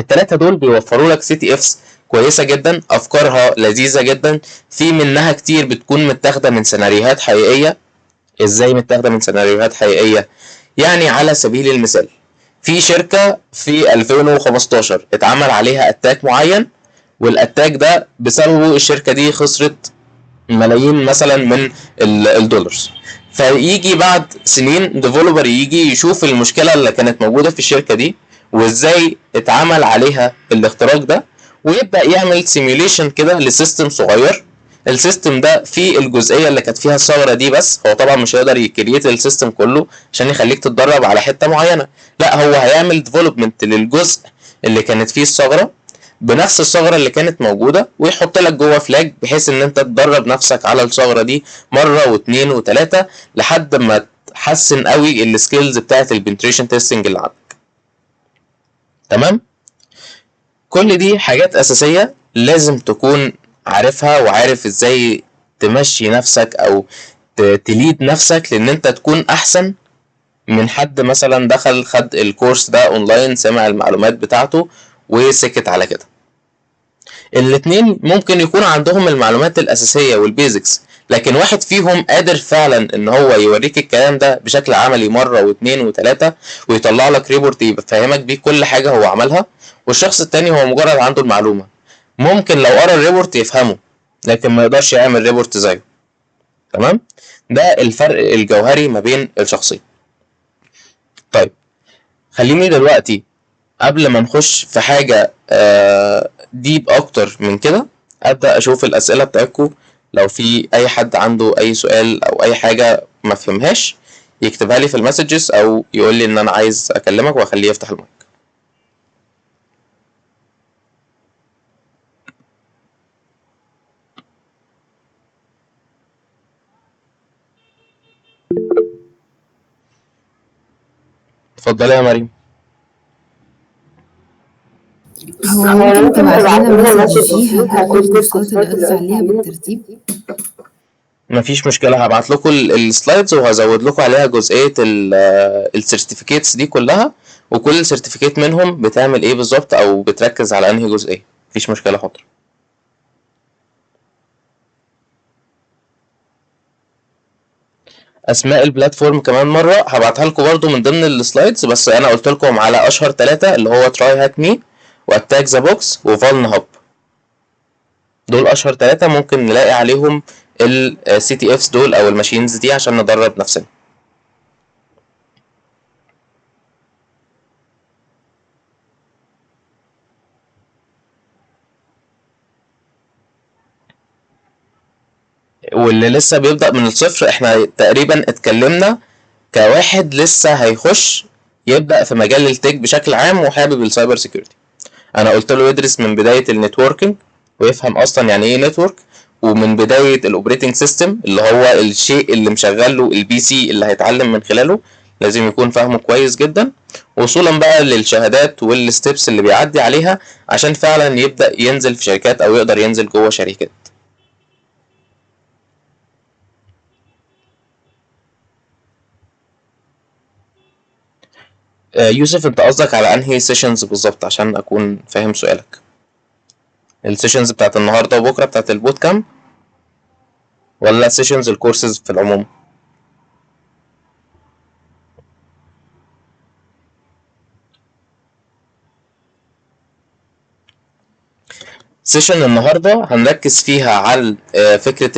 التلاتة دول بيوفروا لك سي تي افس كويسة جدا، افكارها لذيذة جدا، في منها كتير بتكون متاخدة من سيناريوهات حقيقية. ازاي متاخدة من سيناريوهات حقيقية؟ يعني على سبيل المثال، في شركة في 2015 اتعمل عليها اتاك معين، والاتاك ده بسببه الشركة دي خسرت ملايين مثلا من الدولارز. فيجي بعد سنين ديفلوبر يجي يشوف المشكله اللي كانت موجوده في الشركه دي وازاي اتعمل عليها الاختراق ده، ويبدا يعمل سيميوليشن كده لسيستم صغير. السيستم ده فيه الجزئيه اللي كانت فيها الثغره دي بس، هو طبعا مش هيقدر يكريت السيستم كله عشان يخليك تتدرب على حته معينه، لا هو هيعمل ديفلوبمنت للجزء اللي كانت فيه الثغره بنفس الثغره اللي كانت موجوده، ويحط لك جوه فلاج بحيث ان انت تدرب نفسك على الثغره دي مره واثنين وثلاثه لحد ما تحسن قوي السكيلز بتاعت البنتريشن تيستنج اللي عندك. تمام. كل دي حاجات اساسيه لازم تكون عارفها، وعارف ازاي تمشي نفسك او تليد نفسك لان انت تكون احسن من حد مثلا دخل خد الكورس ده اونلاين، سمع المعلومات بتاعته وسكت على كده. الاتنين ممكن يكون عندهم المعلومات الأساسية والبيزكس، لكن واحد فيهم قادر فعلا ان هو يوريك الكلام ده بشكل عملي مرة واثنين وثلاثة، ويطلع لك ريبورت يفهمك بيه كل حاجة هو عملها، والشخص التاني هو مجرد عنده المعلومة، ممكن لو قرا الريبورت يفهمه لكن ما يقدرش يعمل ريبورت زيه. تمام. ده الفرق الجوهري ما بين الشخصين. طيب خليني دلوقتي قبل ما نخش في حاجة ديب أكتر من كده أبدأ أشوف الأسئلة بتاعتكم. لو في أي حد عنده أي سؤال أو أي حاجة ما فهمهاش يكتبها لي في المسجز أو يقول لي إن أنا عايز أكلمك وأخليه يفتح المايك. اتفضلي يا مريم. هو ممكن تبعت لنا مسج فيها كل الكورسات اللي قصدي عليها بالترتيب؟ مفيش مشكلة، هبعت لكم السلايدز وهزود لكم عليها جزئية السيرتيفيكيتس دي كلها، وكل سيرتيفيكيت منهم بتعمل ايه بالظبط او بتركز على انهي جزئية. مفيش مشكلة، حاضر. اسماء البلاتفورم كمان مره هبعتها لكم برضو من ضمن السلايدز، بس انا قلت لكم على اشهر ثلاثه اللي هو تراي هاك مي واتاك ذا بوكس وفالن هاب. دول اشهر ثلاثه ممكن نلاقي عليهم السي تي افس دول او الماشينز دي عشان ندرب نفسنا. واللي لسه بيبدا من الصفر احنا تقريبا اتكلمنا كواحد لسه هيخش يبدا في مجال التك بشكل عام وحابب السايبر سيكيورتي. انا قلت له يدرس من بدايه النتوركينج ويفهم اصلا يعني ايه نتورك، ومن بدايه الاوبريتنج سيستم اللي هو الشيء اللي مشغل له البي سي اللي هيتعلم من خلاله، لازم يكون فاهمه كويس جدا، وصولا بقى للشهادات والستبس اللي بيعدي عليها عشان فعلا يبدا ينزل في شركات او يقدر ينزل جوه شركات. يوسف انت قصدك على انهي سيشنز بالظبط عشان اكون فاهم سؤالك؟ السيشنز بتاعت النهارده وبكره بتاعت البوت كامب، ولا سيشنز الكورسز في العموم؟ سيشن النهارده هنركز فيها على فكره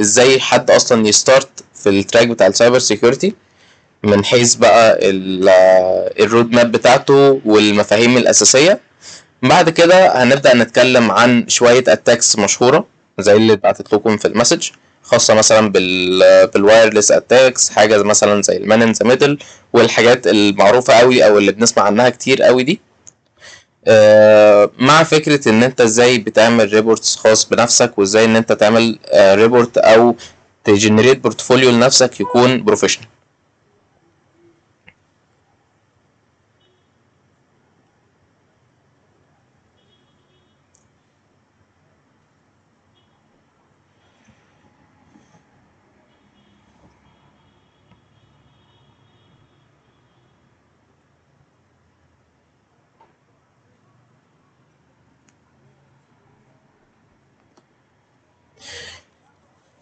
ازاي حد اصلا يستارت في التراك بتاع السايبر سيكيورتي من حيث بقى الرود ماب بتاعته والمفاهيم الاساسيه. بعد كده هنبدا نتكلم عن شويه اتاكس مشهوره زي اللي اتبعتت لكم في المسج، خاصه مثلا بالوايرلس اتاكس، حاجه مثلا زي المان ان ذا ميدل والحاجات المعروفه قوي او اللي بنسمع عنها كتير قوي دي. مع فكرة ان انت ازاي بتعمل ريبورتس خاص بنفسك، وازاي ان انت تعمل ريبورت او تجنريت بورتفوليو لنفسك يكون بروفيشنال.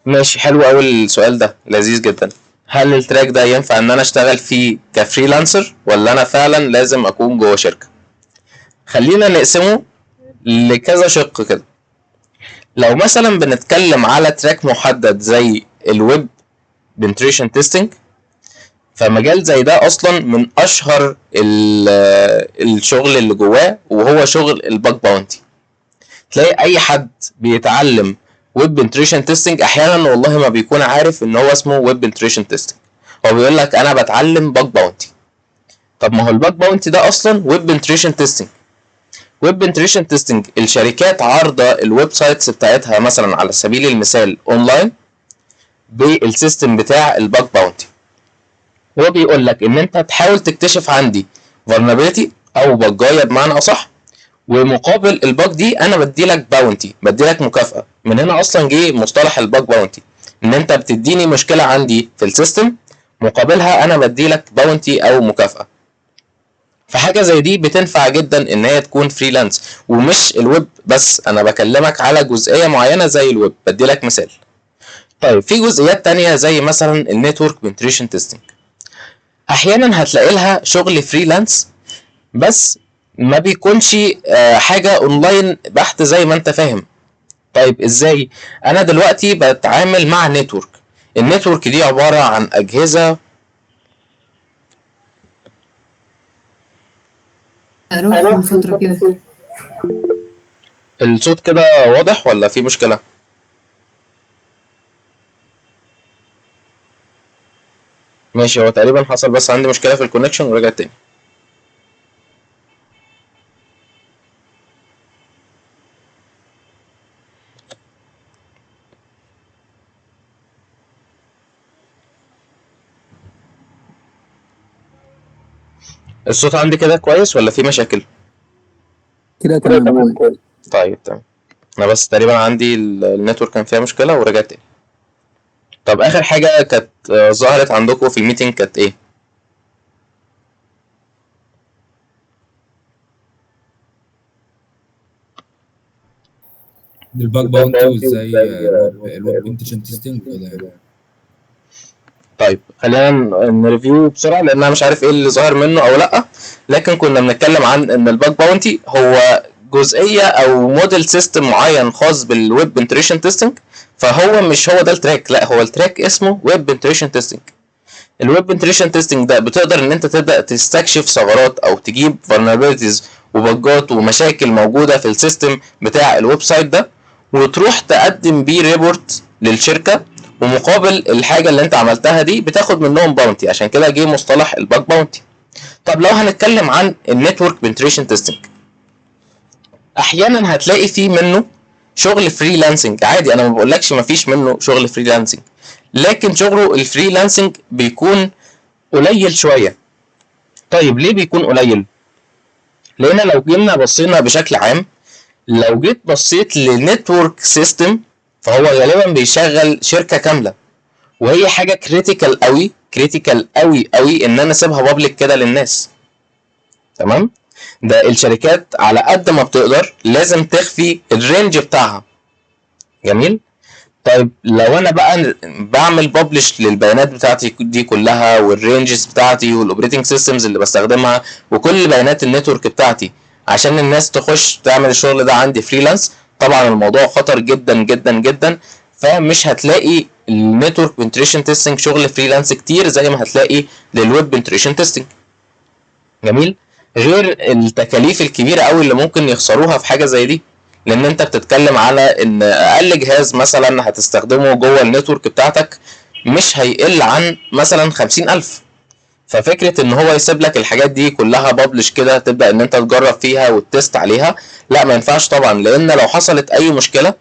ماشي، حلو قوي السؤال ده، لذيذ جدا. هل التراك ده ينفع ان انا اشتغل فيه كفريلانسر ولا انا فعلا لازم اكون جوه شركه؟ خلينا نقسمه لكذا شق كده. لو مثلا بنتكلم على تراك محدد زي الويب بنتريشن تيستنج، فمجال زي ده اصلا من اشهر الشغل اللي جواه، وهو شغل الباج باونتي. تلاقي اي حد بيتعلم ويب بنتريشن تيستنج احيانا والله ما بيكون عارف ان هو اسمه ويب بنتريشن تيستنج، هو بيقول لك انا بتعلم باج باونتي. طب ما هو الباج باونتي ده اصلا ويب بنتريشن تيستنج. ويب بنتريشن تيستنج الشركات عارضه الويب سايتس بتاعتها مثلا على سبيل المثال اونلاين بالسيستم بتاع الباج باونتي. هو بيقول لك ان انت تحاول تكتشف عندي vulnerability او بجايه بمعنى اصح، ومقابل الباج دي انا بدي لك باونتي، بدي لك مكافاه. من هنا اصلا جه مصطلح الباج باونتي، ان انت بتديني مشكله عندي في السيستم، مقابلها انا بدي لك باونتي او مكافاه. فحاجه زي دي بتنفع جدا ان هي تكون فريلانس. ومش الويب بس، انا بكلمك على جزئيه معينه زي الويب، بدي لك مثال. طيب في جزئيات تانية زي مثلا النتورك بنتريشن تيستنج، احيانا هتلاقي لها شغل فريلانس، بس ما بيكونش حاجه اونلاين بحت زي ما انت فاهم. طيب ازاي؟ انا دلوقتي بتعامل مع نتورك، النتورك دي عباره عن اجهزه. اروح من فترة كده. الصوت كده واضح ولا في مشكله؟ ماشي، هو تقريبا حصل بس عندي مشكله في الكونكشن ورجع تاني. الصوت عندي كده كويس ولا في مشاكل؟ كده تمام كويس. طيب تمام. انا بس تقريبا عندي النتورك كان فيها مشكله ورجعت تاني. طب اخر حاجه كانت ظهرت عندكم في الميتنج كانت ايه؟ الباج باونتي وازاي الويب بنتشن تيستنج وكده يعني. طيب خلينا نريفيو بسرعه لان انا مش عارف ايه اللي ظاهر منه او لا. لكن كنا بنتكلم عن ان الباج باونتي هو جزئيه او موديل سيستم معين خاص بالويب بنتريشن تيستنج. فهو مش هو ده التراك، لا هو التراك اسمه ويب بنتريشن تيستنج. الويب بنتريشن تيستنج ده بتقدر ان انت تبدا تستكشف ثغرات او تجيب vulnerabilities وبجات ومشاكل موجوده في السيستم بتاع الويب سايت ده، وتروح تقدم بيه ريبورت للشركه، ومقابل الحاجه اللي انت عملتها دي بتاخد منهم باونتي. عشان كده جه مصطلح الباج باونتي. طب لو هنتكلم عن النتورك بنتريشن تيستنج، احيانا هتلاقي فيه منه شغل فريلانسنج عادي، انا ما بقولكش ما فيش منه شغل فريلانسنج، لكن شغله الفريلانسنج بيكون قليل شويه. طيب ليه بيكون قليل؟ لان لو جينا بصينا بشكل عام، لو جيت بصيت لنتورك سيستم فهو غالبا بيشغل شركه كامله، وهي حاجه كريتيكال قوي، كريتيكال قوي قوي ان انا اسيبها بابليك كده للناس. تمام؟ ده الشركات على قد ما بتقدر لازم تخفي الرينج بتاعها. جميل؟ طيب لو انا بقى بعمل ببلش للبيانات بتاعتي دي كلها، والرينجز بتاعتي والاوبريتنج سيستمز اللي بستخدمها وكل بيانات النتورك بتاعتي عشان الناس تخش تعمل الشغل ده عندي فريلانس، طبعا الموضوع خطر جدا جدا جدا. فمش هتلاقي النتورك بنتريشن تيستنج شغل فريلانس كتير زي ما هتلاقي للويب بنتريشن تيستنج. جميل؟ غير التكاليف الكبيره قوي اللي ممكن يخسروها في حاجه زي دي، لان انت بتتكلم على ان اقل جهاز مثلا هتستخدمه جوه النتورك بتاعتك مش هيقل عن مثلا 50,000. ففكره ان هو يسيب لك الحاجات دي كلها ببلش كده تبدا ان انت تجرب فيها وتست عليها، لا ما ينفعش طبعا، لان لو حصلت اي مشكله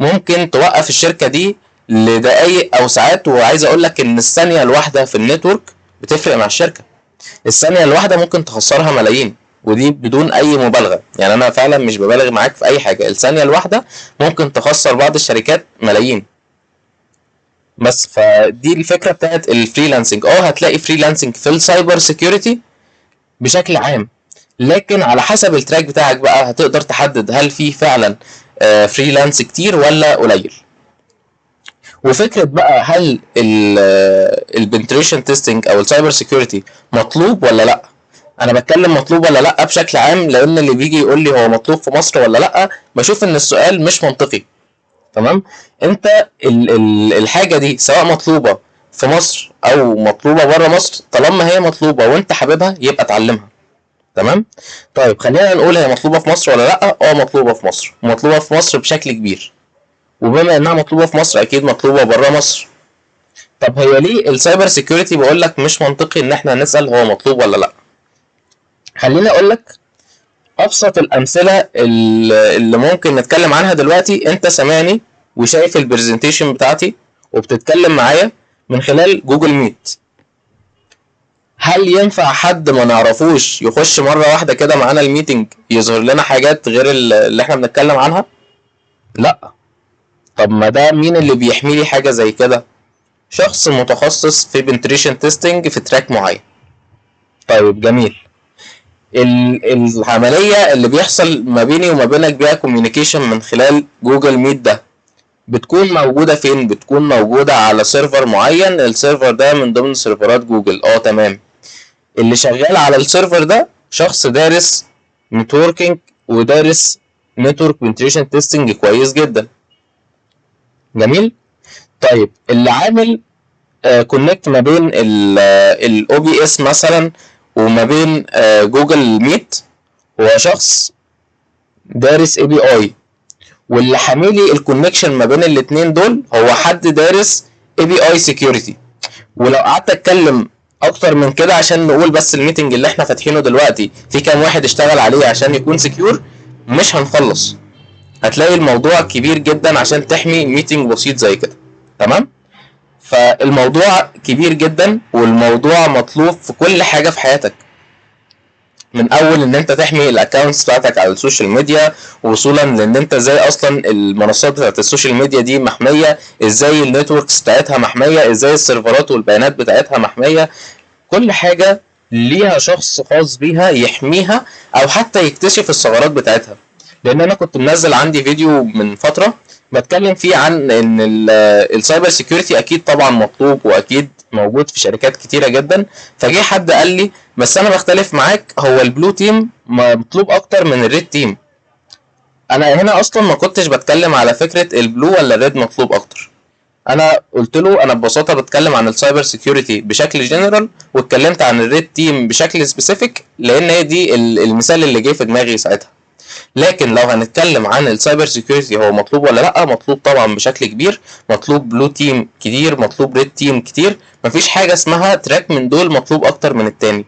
ممكن توقف الشركه دي لدقايق او ساعات. وعايز اقول لك ان الثانيه الواحده في النتورك بتفرق مع الشركه، الثانيه الواحده ممكن تخسرها ملايين، ودي بدون اي مبالغه. يعني انا فعلا مش ببالغ معاك في اي حاجه، الثانيه الواحده ممكن تخسر بعض الشركات ملايين. بس فدي الفكره بتاعت الفريلانسنج. هتلاقي فريلانسنج في السايبر سيكيورتي بشكل عام، لكن على حسب التراك بتاعك بقى هتقدر تحدد هل في فعلا فريلانس كتير ولا قليل. وفكره بقى هل البنتريشن تيستنج او السايبر سيكيورتي مطلوب ولا لا. انا بتكلم مطلوب ولا لا بشكل عام، لان اللي بيجي يقول لي هو مطلوب في مصر ولا لا، بشوف ان السؤال مش منطقي. تمام. انت الحاجه دي سواء مطلوبه في مصر او مطلوبه بره مصر، طالما هي مطلوبه وانت حاببها يبقى اتعلمها. تمام. طيب خلينا نقول هي مطلوبه في مصر ولا لا. مطلوبه في مصر، مطلوبه في مصر بشكل كبير. وبما انها مطلوبه في مصر اكيد مطلوبه بره مصر. طب هي ليه السايبر سيكيورتي بقول لك مش منطقي ان احنا نسال هو مطلوب ولا لا؟ خليني اقول لك ابسط الامثله اللي ممكن نتكلم عنها دلوقتي. انت سامعني وشايف البرزنتيشن بتاعتي وبتتكلم معايا من خلال جوجل ميت. هل ينفع حد ما نعرفوش يخش مره واحده كده معانا الميتنج يظهر لنا حاجات غير اللي احنا بنتكلم عنها؟ لا. طب ما ده مين اللي بيحمي لي حاجه زي كده؟ شخص متخصص في بنتريشن تيستنج في تراك معين. طيب جميل. العمليه اللي بيحصل ما بيني وما بينك بيها كوميونيكيشن من خلال جوجل ميت ده بتكون موجوده فين؟ بتكون موجوده على سيرفر معين. السيرفر ده من ضمن سيرفرات جوجل. تمام. اللي شغال على السيرفر ده شخص دارس نتوركينج ودارس نتورك بنتريشن تيستنج كويس جدا. جميل. طيب اللي عامل كونكت ما بين الاو بي اس مثلا وما بين جوجل ميت هو شخص دارس اي بي اي، واللي حاملي الكونكشن ما بين الاثنين دول هو حد دارس اي بي اي سكيورتي. ولو قعدت اتكلم اكتر من كده عشان نقول بس الميتنج اللي احنا فاتحينه دلوقتي في كام واحد اشتغل عليه عشان يكون سكيور، مش هنخلص. هتلاقي الموضوع كبير جدا عشان تحمي ميتنج بسيط زي كده. تمام. فالموضوع كبير جدا، والموضوع مطلوب في كل حاجه في حياتك، من اول ان انت تحمي الاكونتس بتاعتك على السوشيال ميديا، وصولا لان انت ازاي اصلا المنصات بتاعت السوشيال ميديا دي محميه، ازاي النتوركس بتاعتها محميه، ازاي السيرفرات والبيانات بتاعتها محميه. كل حاجه ليها شخص خاص بيها يحميها او حتى يكتشف الثغرات بتاعتها. لان انا كنت منزل عندي فيديو من فتره بتكلم فيه عن ان السايبر سيكيورتي اكيد طبعا مطلوب واكيد موجود في شركات كتيره جدا. فجه حد قال لي بس انا بختلف معاك، هو البلو تيم مطلوب اكتر من الريد تيم. انا هنا اصلا ما كنتش بتكلم على فكره البلو ولا الريد مطلوب اكتر. انا قلت له انا ببساطه بتكلم عن السايبر سيكيورتي بشكل جنرال، واتكلمت عن الريد تيم بشكل سبيسيفيك لان هي دي المثال اللي جه في دماغي ساعتها. لكن لو هنتكلم عن السايبر سيكيورتي هو مطلوب ولا لا، مطلوب طبعا بشكل كبير. مطلوب بلو تيم كتير، مطلوب ريد تيم كتير. مفيش حاجه اسمها تراك من دول مطلوب اكتر من التاني.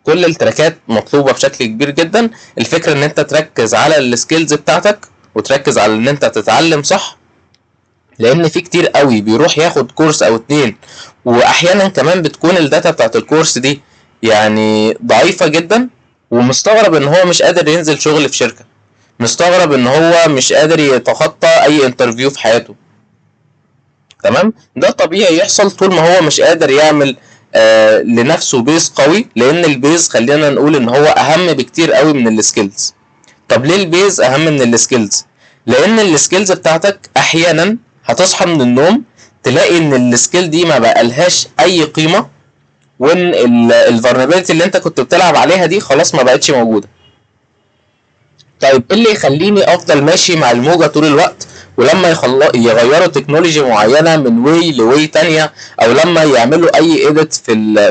كل التراكات مطلوبه بشكل كبير جدا. الفكره ان انت تركز على السكيلز بتاعتك وتركز على ان انت تتعلم صح، لان في كتير قوي بيروح ياخد كورس او اتنين، واحيانا كمان بتكون الداتا بتاعت الكورس دي يعني ضعيفه جدا، ومستغرب ان هو مش قادر ينزل شغل في شركه، مستغرب ان هو مش قادر يتخطى اي انترفيو في حياته. تمام. ده طبيعي يحصل طول ما هو مش قادر يعمل لنفسه بيز قوي، لان البيز خلينا نقول ان هو اهم بكتير قوي من السكيلز. طب ليه البيز اهم من السكيلز؟ لان السكيلز بتاعتك احيانا هتصحى من النوم تلاقي ان السكيل دي ما بقالهاش اي قيمه، وان الفولنربيلتي اللي انت كنت بتلعب عليها دي خلاص ما بقتش موجوده. طيب ايه اللي يخليني افضل ماشي مع الموجه طول الوقت، ولما يغيروا تكنولوجي معينه من واي لواي تانية، او لما يعملوا اي ايديت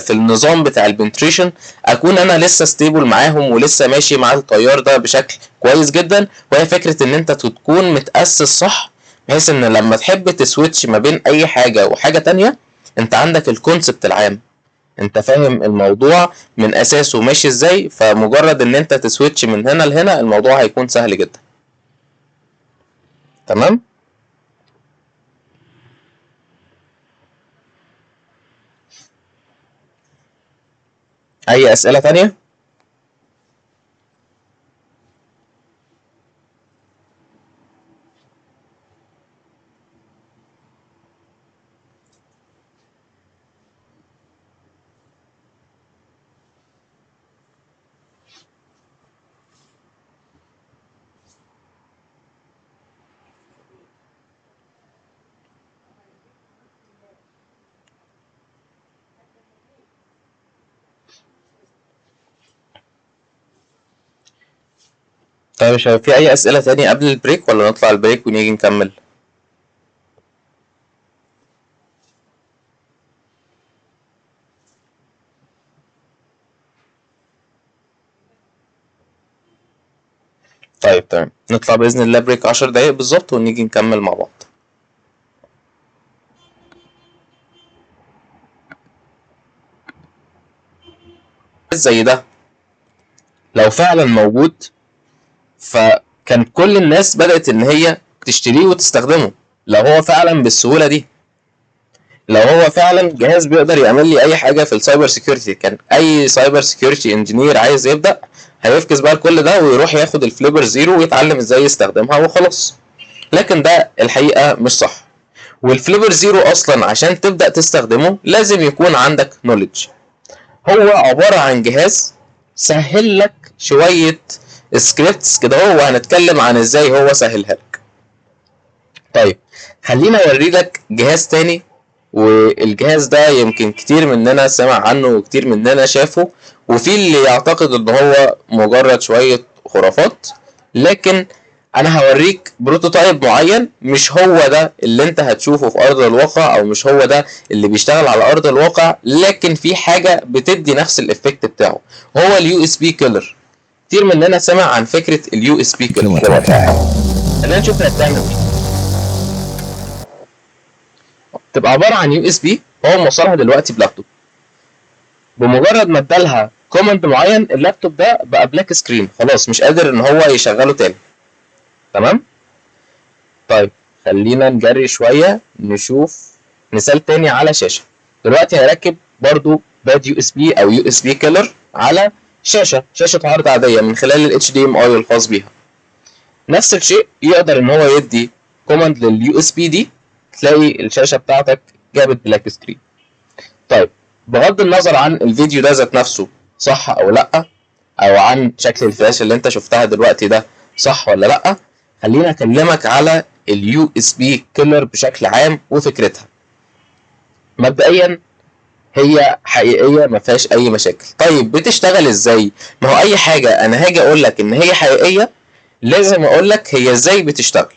في النظام بتاع البنتريشن، اكون انا لسه ستيبل معاهم ولسه ماشي مع التيار ده بشكل كويس جدا؟ وهي فكره ان انت تكون متاسس صح، بحيث ان لما تحب تسويتش ما بين اي حاجه وحاجه تانية انت عندك الكونسبت العام، انت فاهم الموضوع من اساسه ماشي ازاي، فمجرد ان انت تسويتش من هنا لهنا الموضوع هيكون سهل جدا. تمام. اي اسئله تانية؟ طيب يا شباب، في اي اسئله تاني قبل البريك ولا نطلع البريك ونيجي نكمل؟ طيب تمام، نطلع باذن الله بريك 10 دقايق بالظبط ونيجي نكمل مع بعض. زي ده لو فعلا موجود فكان كل الناس بدأت ان هي تشتريه وتستخدمه، لو هو فعلا بالسهولة دي، لو هو فعلا جهاز بيقدر يعمل لي اي حاجة في السايبر سيكيورتي. كان اي سايبر سيكيورتي انجينير عايز يبدأ هيفكس بقى كل ده ويروح ياخد الفليبر زيرو ويتعلم ازاي يستخدمها وخلاص. لكن ده الحقيقة مش صح. والفليبر زيرو اصلا عشان تبدأ تستخدمه لازم يكون عندك نوليدج. هو عبارة عن جهاز سهل لك شوية سكريبتس كده، وهنتكلم عن ازاي هو سهلها لك. طيب خلينا اوري لك جهاز تاني، والجهاز ده يمكن كتير مننا سمع عنه وكتير مننا شافه، وفي اللي يعتقد ان هو مجرد شوية خرافات، لكن انا هوريك بروتوتايب معين مش هو ده اللي انت هتشوفه في ارض الواقع، او مش هو ده اللي بيشتغل على ارض الواقع، لكن في حاجة بتدي نفس الافكت بتاعه، هو اليو اس بي كيلر. كتير مننا سمع عن فكرة اليو اس بي كيلر. خلينا نشوف هتعمل ايه. تبقى عبارة عن يو اس بي هو موصلها دلوقتي بلابتوب. بمجرد ما ادالها كوماند معين اللابتوب ده بقى بلاك سكرين، خلاص مش قادر ان هو يشغله تاني. تمام؟ طيب خلينا نجري شوية نشوف مثال تاني على شاشة. دلوقتي هركب برضو باد يو اس بي او يو اس بي كيلر على شاشة عرض عادية من خلال ال HDMI الخاص بيها. نفس الشيء يقدر ان هو يدي كوماند لليو اس بي دي، تلاقي الشاشة بتاعتك جابت بلاك سكرين. طيب بغض النظر عن الفيديو ده ذات نفسه صح او لا، او عن شكل الفلاش اللي انت شفتها دلوقتي ده صح ولا لا، خلينا اكلمك على اليو اس بي كيلر بشكل عام وفكرتها. مبدئيا هي حقيقيه ما فيهاش اي مشاكل. طيب بتشتغل ازاي؟ ما هو اي حاجه انا هاجي اقول لك ان هي حقيقيه لازم اقول لك هي ازاي بتشتغل.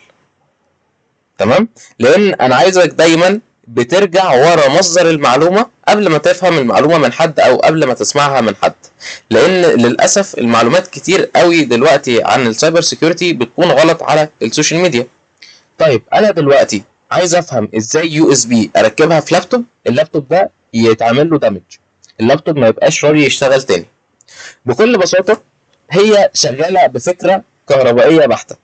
تمام؟ لان انا عايزك دايما بترجع ورا مصدر المعلومه قبل ما تفهم المعلومه من حد او قبل ما تسمعها من حد، لان للاسف المعلومات كتير قوي دلوقتي عن السايبر سيكيورتي بتكون غلط على السوشيال ميديا. طيب انا دلوقتي عايز افهم ازاي يو اس بي اركبها في لابتوب، اللابتوب ده يتعمل له دامج، اللابتوب ما يبقاش راضي يشتغل تاني. بكل بساطه هي شغاله بفكره كهربائيه بحته.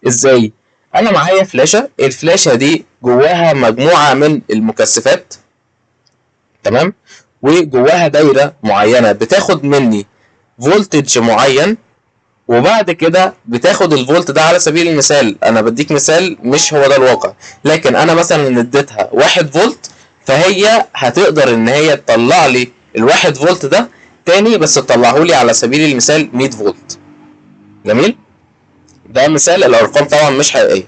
ازاي؟ انا معايا فلاشه، الفلاشه دي جواها مجموعه من المكثفات، تمام، وجواها دايره معينه بتاخد مني فولتج معين، وبعد كده بتاخد الفولت ده. على سبيل المثال انا بديك مثال مش هو ده الواقع، لكن انا مثلا اديتها 1 فولت، فهي هتقدر ان هي تطلع لي ال1 فولت ده تاني، بس تطلعه لي على سبيل المثال 100 فولت. جميل؟ ده مثال، الارقام طبعا مش حقيقيه.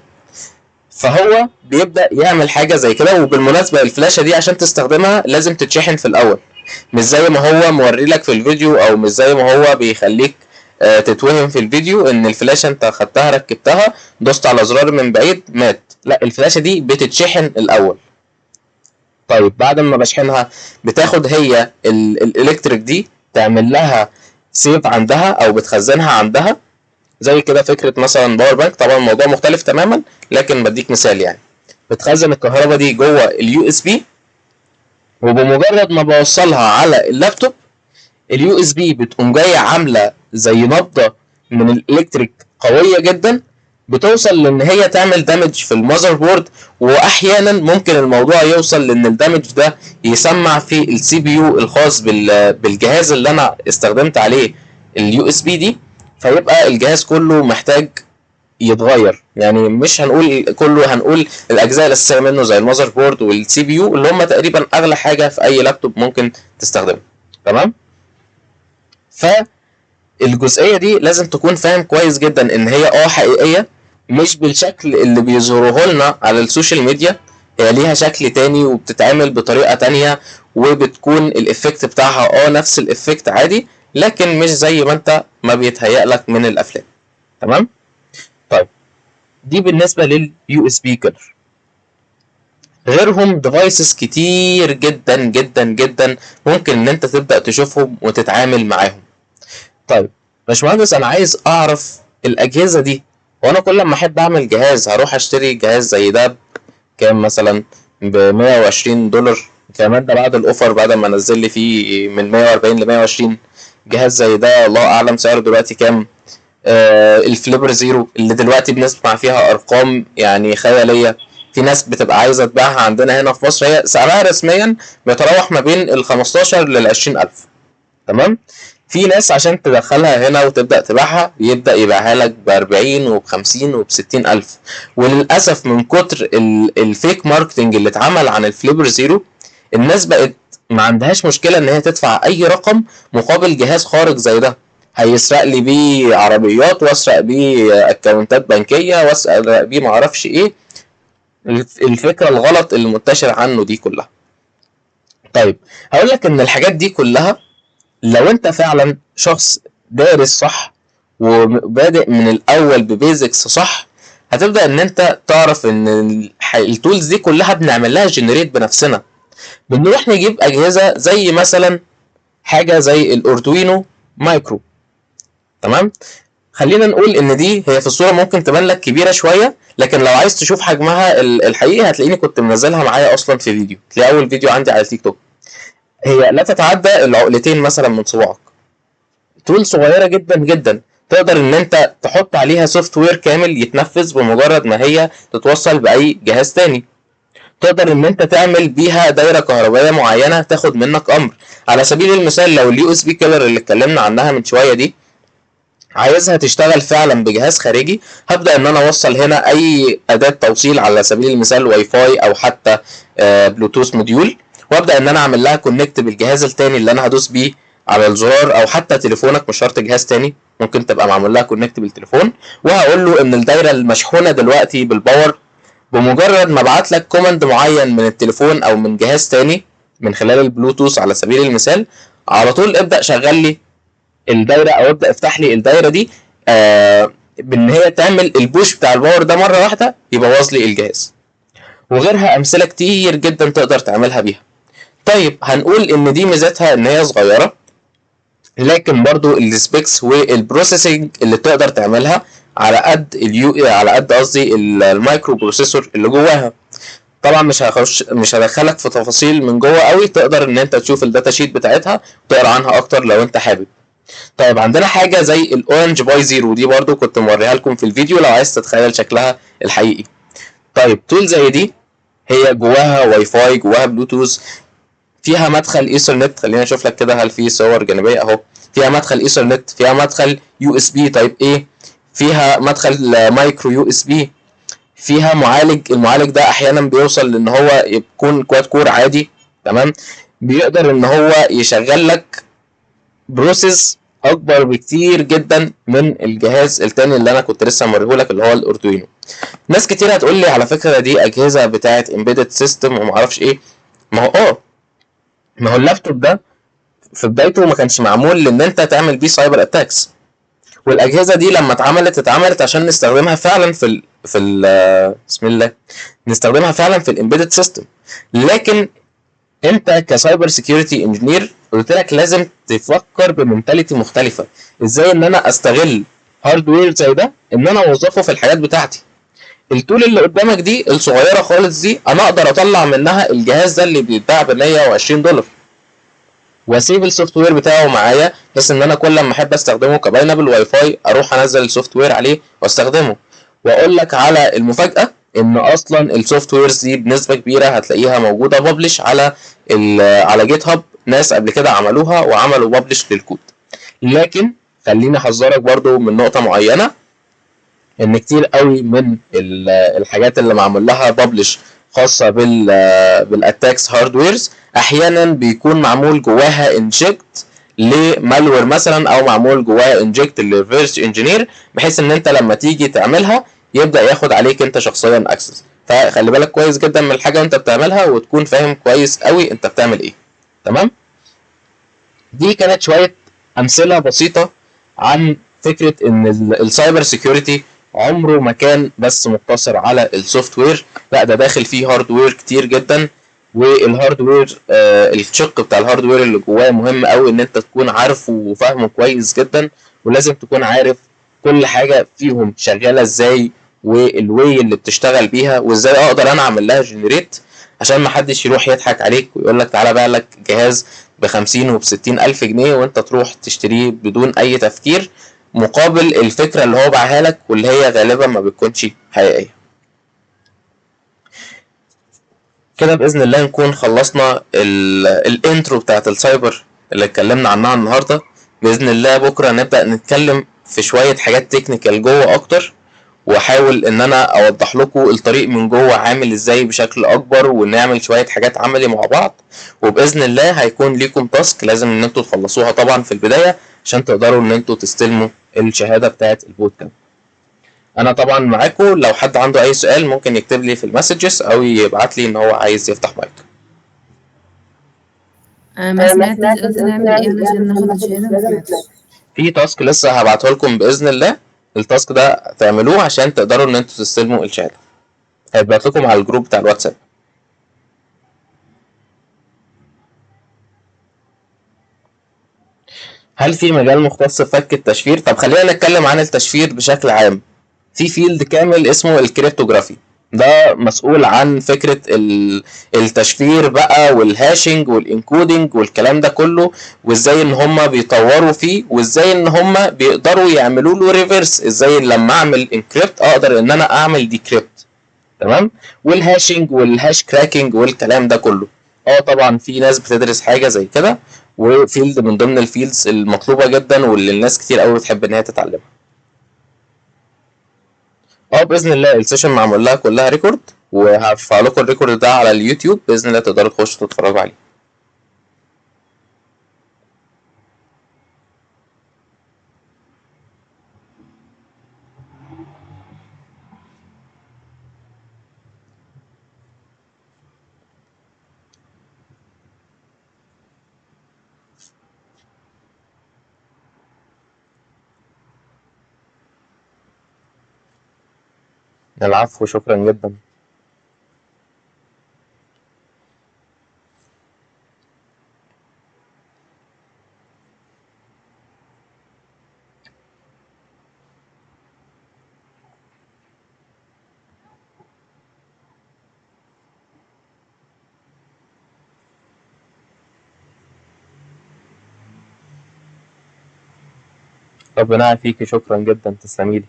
فهو بيبدا يعمل حاجه زي كده. وبالمناسبه الفلاشه دي عشان تستخدمها لازم تتشحن في الاول، مش زي ما هو موري لك في الفيديو، او مش زي ما هو بيخليك تتوهم في الفيديو ان الفلاشه انت خدتها ركبتها دوست على زرار من بعيد مات. لا، الفلاشه دي بتتشحن الاول. طيب بعد ما بشحنها بتاخد هي الالكتريك دي تعمل لها سيف عندها او بتخزنها عندها، زي كده فكره مثلا باور بانك. طبعا الموضوع مختلف تماما لكن بديك مثال. يعني بتخزن الكهرباء دي جوه اليو اس بي، وبمجرد ما بوصلها على اللابتوب اليو اس بي بتقوم جايه عامله زي نبضه من الالكتريك قويه جدا، بتوصل لان هي تعمل دامج في المذر بورد. واحيانا ممكن الموضوع يوصل لان الدامج ده يسمع في السي بي يو الخاص بالجهاز اللي انا استخدمت عليه اليو اس بي دي، فيبقى الجهاز كله محتاج يتغير. يعني مش هنقول كله، هنقول الاجزاء الاساسيه منه زي المذر بورد والسي بي يو اللي هم تقريبا اغلى حاجه في اي لابتوب ممكن تستخدمه. تمام؟ فالجزئيه دي لازم تكون فاهم كويس جدا ان هي حقيقيه، مش بالشكل اللي بيظهروه لنا على السوشيال ميديا. هي ليها شكل تاني وبتتعمل بطريقه تانية، وبتكون الافكت بتاعها نفس الافكت عادي، لكن مش زي ما انت ما بيتهيأ لك من الافلام. تمام. طيب دي بالنسبه لليو اس بي كيلر. غيرهم ديفايسز كتير جدا جدا جدا ممكن ان انت تبدا تشوفهم وتتعامل معاهم. طيب باشمهندس انا عايز اعرف الاجهزه دي، وانا كل ما احب اعمل جهاز هروح اشتري جهاز زي ده كام مثلا ب $120، كمان ده بعد الاوفر، بعد ما نزل لي فيه من 140 ل 120. جهاز زي ده الله اعلم سعره دلوقتي كام. الفليبر زيرو اللي دلوقتي بنسمع فيها ارقام يعني خياليه، في ناس بتبقى عايزه تبيعها عندنا هنا في مصر، هي سعرها رسميا بيتراوح ما بين ال 15 لل 20,000. تمام. في ناس عشان تدخلها هنا وتبدا تبيعها يبدا يبيعها لك ب 40 وب 50 وب 60,000. وللاسف من كتر الفيك ماركتنج اللي اتعمل عن الفليبر زيرو، الناس بقت ما عندهاش مشكله ان هي تدفع اي رقم مقابل جهاز خارق زي ده. هيسرق لي بيه عربيات، واسرق بيه اكونتات بنكيه، واسرق بيه معرفش ايه. الفكره الغلط اللي منتشر عنه دي كلها. طيب هقول لك ان الحاجات دي كلها لو انت فعلا شخص دارس صح وبادئ من الاول ببيزكس صح، هتبدا ان انت تعرف ان التولز دي كلها بنعمل لها جنريت بنفسنا. بنروح نجيب اجهزه زي مثلا حاجه زي الاردوينو مايكرو. تمام. خلينا نقول ان دي هي في الصوره ممكن تبان لك كبيره شويه، لكن لو عايز تشوف حجمها الحقيقي هتلاقيني كنت منزلها معايا اصلا في فيديو، تلاقي اول فيديو عندي على التيك توك. هي لا تتعدى العقلتين مثلا من صباعك. تول صغيره جدا جدا، تقدر ان انت تحط عليها سوفت وير كامل يتنفذ بمجرد ما هي تتوصل باي جهاز تاني. تقدر ان انت تعمل بيها دايره كهربائيه معينه تاخد منك امر. على سبيل المثال لو اليو اس بي كيلر اللي اتكلمنا عنها من شويه دي عايزها تشتغل فعلا بجهاز خارجي، هبدا ان انا اوصل هنا اي اداه توصيل، على سبيل المثال واي فاي او حتى بلوتوث موديول، وابدا ان انا اعمل لها كونكت بالجهاز التاني اللي انا هدوس بيه على الزرار، او حتى تليفونك مش شرط جهاز تاني، ممكن تبقى معمول لها كونكت بالتليفون. وهقول له ان الدايره المشحونه دلوقتي بالباور، بمجرد ما ابعت لك كوماند معين من التليفون او من جهاز تاني من خلال البلوتوث على سبيل المثال، على طول ابدا شغل لي الدايره او ابدا افتح لي الدايره دي بان هي تعمل البوش بتاع الباور ده مره واحده يبوظ لي الجهاز. وغيرها امثله كتير جدا تقدر تعملها بيها. طيب هنقول ان دي ميزتها ان هي صغيره، لكن برضو السبيكس والبروسيسنج اللي تقدر تعملها على قد على قد قصدي المايكرو بروسيسور اللي جواها. طبعا مش هدخلك في تفاصيل من جوه قوي، تقدر ان انت تشوف الداتا شيت بتاعتها وتقرا عنها اكتر لو انت حابب. طيب عندنا حاجه زي الاورنج باي زيرو، دي برضو كنت موريها لكم في الفيديو لو عايز تتخيل شكلها الحقيقي. طيب تول زي دي هي جواها واي فاي، جواها بلوتوث، فيها مدخل ايثرنت. خلينا نشوف لك كده هل في صور جانبيه اهو. فيها مدخل ايثرنت، فيها مدخل يو اس بي تايب ايه، فيها مدخل مايكرو يو اس بي، فيها معالج. المعالج ده احيانا بيوصل لان هو يكون كواد كور عادي. تمام. بيقدر ان هو يشغل لك بروسيس اكبر بكتير جدا من الجهاز التاني اللي انا كنت لسه موريه لك اللي هو الاردوينو. ناس كتير هتقول لي على فكره دي اجهزه بتاعه امبيدد سيستم وما اعرفش ايه. ما هو اللابتوب ده في بدايته ما كانش معمول لان انت تعمل بيه سايبر اتاكس، والاجهزه دي لما اتعملت عشان نستخدمها فعلا بسم الله، نستخدمها فعلا في الامبيدد سيستم. لكن انت كسايبر سيكيورتي انجينير قلت لك لازم تفكر بمنتاليتي مختلفه. ازاي ان انا استغل هاردوير زي ده ان انا اوظفه في الحاجات بتاعتي. التول اللي قدامك دي الصغيره خالص دي انا اقدر اطلع منها الجهاز ده اللي بيتباع ب $120، واسيب السوفت وير بتاعه معايا، بحيث ان انا كل ما احب استخدمه كباينابل واي فاي اروح انزل السوفت وير عليه واستخدمه. واقول لك على المفاجاه ان اصلا السوفت ويرز دي بنسبه كبيره هتلاقيها موجوده ببلش على جيت هاب. ناس قبل كده عملوها وعملوا ببلش للكود. لكن خليني احذرك برضو من نقطه معينه، ان كتير قوي من الحاجات اللي معمول لها ببلش خاصه بالاتاكس هاردويرز احيانا بيكون معمول جواها انجكت لمالوير مثلا، او معمول جواها انجكت للريفرس انجينير، بحيث ان انت لما تيجي تعملها يبدا ياخد عليك انت شخصيا اكسس. فخلي بالك كويس جدا من الحاجه وانت بتعملها، وتكون فاهم كويس قوي انت بتعمل ايه. تمام. دي كانت شويه امثله بسيطه عن فكره ان السايبر سيكيورتي عمره ما كان بس مقتصر على السوفت وير، لا ده داخل فيه هاردوير كتير جدا. والهاردوير الشق بتاع الهاردوير اللي جواه مهم قوي ان انت تكون عارفه وفاهمه كويس جدا، ولازم تكون عارف كل حاجه فيهم شغاله ازاي، والواي اللي بتشتغل بيها، وازاي اقدر انا اعمل لها جنريت، عشان ما حدش يروح يضحك عليك ويقول لك تعالى بقى لك جهاز ب50 وب60 الف جنيه وانت تروح تشتريه بدون اي تفكير، مقابل الفكره اللي هو باعها لك واللي هي غالبا ما بتكونش حقيقيه. كده باذن الله نكون خلصنا الانترو بتاعت السايبر اللي اتكلمنا عنها النهارده. باذن الله بكره نبدا نتكلم في شويه حاجات تكنيكال جوه اكتر، واحاول ان انا اوضح لكم الطريق من جوه عامل ازاي بشكل اكبر، ونعمل شويه حاجات عملي مع بعض. وباذن الله هيكون ليكم تاسك لازم ان انتوا تخلصوها طبعا في البدايه عشان تقدروا ان انتوا تستلموا الشهاده بتاعت البوت كامب. انا طبعا معاكم، لو حد عنده اي سؤال ممكن يكتب لي في المسجز او يبعت لي ان هو عايز يفتح مايك. أنا ما سمعتش قلت نعمل إيه علشان ناخد الشهادة، ما سمعتش. في تاسك لسه هبعته لكم باذن الله، التاسك ده تعملوه عشان تقدروا ان انتوا تستلموا الشهاده، هيبعت لكم على الجروب بتاع الواتساب. هل في مجال مختص بفك التشفير؟ طب خلينا نتكلم عن التشفير بشكل عام. في فيلد كامل اسمه الكريبتوغرافي، ده مسؤول عن فكرة التشفير بقى والهاشنج والانكودنج والكلام ده كله، وازاي ان هم بيطوروا فيه، وازاي ان هم بيقدروا يعملوا له ريفرس، ازاي لما اعمل انكريبت اقدر ان انا اعمل ديكريبت. تمام. والهاشنج والهاش كراكنج والكلام ده كله. طبعا في ناس بتدرس حاجه زي كده، وفيلد من ضمن الفيلدز المطلوبه جدا واللي الناس كتير قوي بتحب ان هي تتعلمها. باذن الله السيشن معمول لها كلها ريكورد، وهرفع لكم الريكورد ده على اليوتيوب، باذن الله تقدروا تخشوا تتفرجوا عليه. العفو، شكرا جدا. ربنا يعافيكي، شكرا جدا، تسلميلي.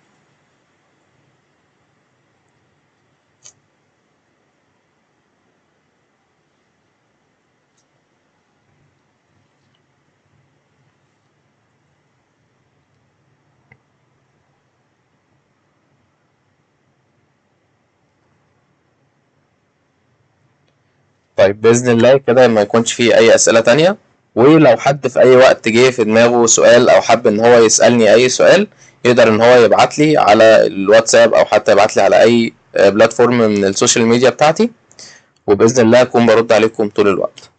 طيب باذن الله كده ما يكونش فيه اي اسئله تانية، ولو حد في اي وقت جه في دماغه سؤال او حب ان هو يسالني اي سؤال، يقدر ان هو يبعت لي على الواتساب او حتى يبعت لي على اي بلاتفورم من السوشيال ميديا بتاعتي، وباذن الله اكون برد عليكم طول الوقت.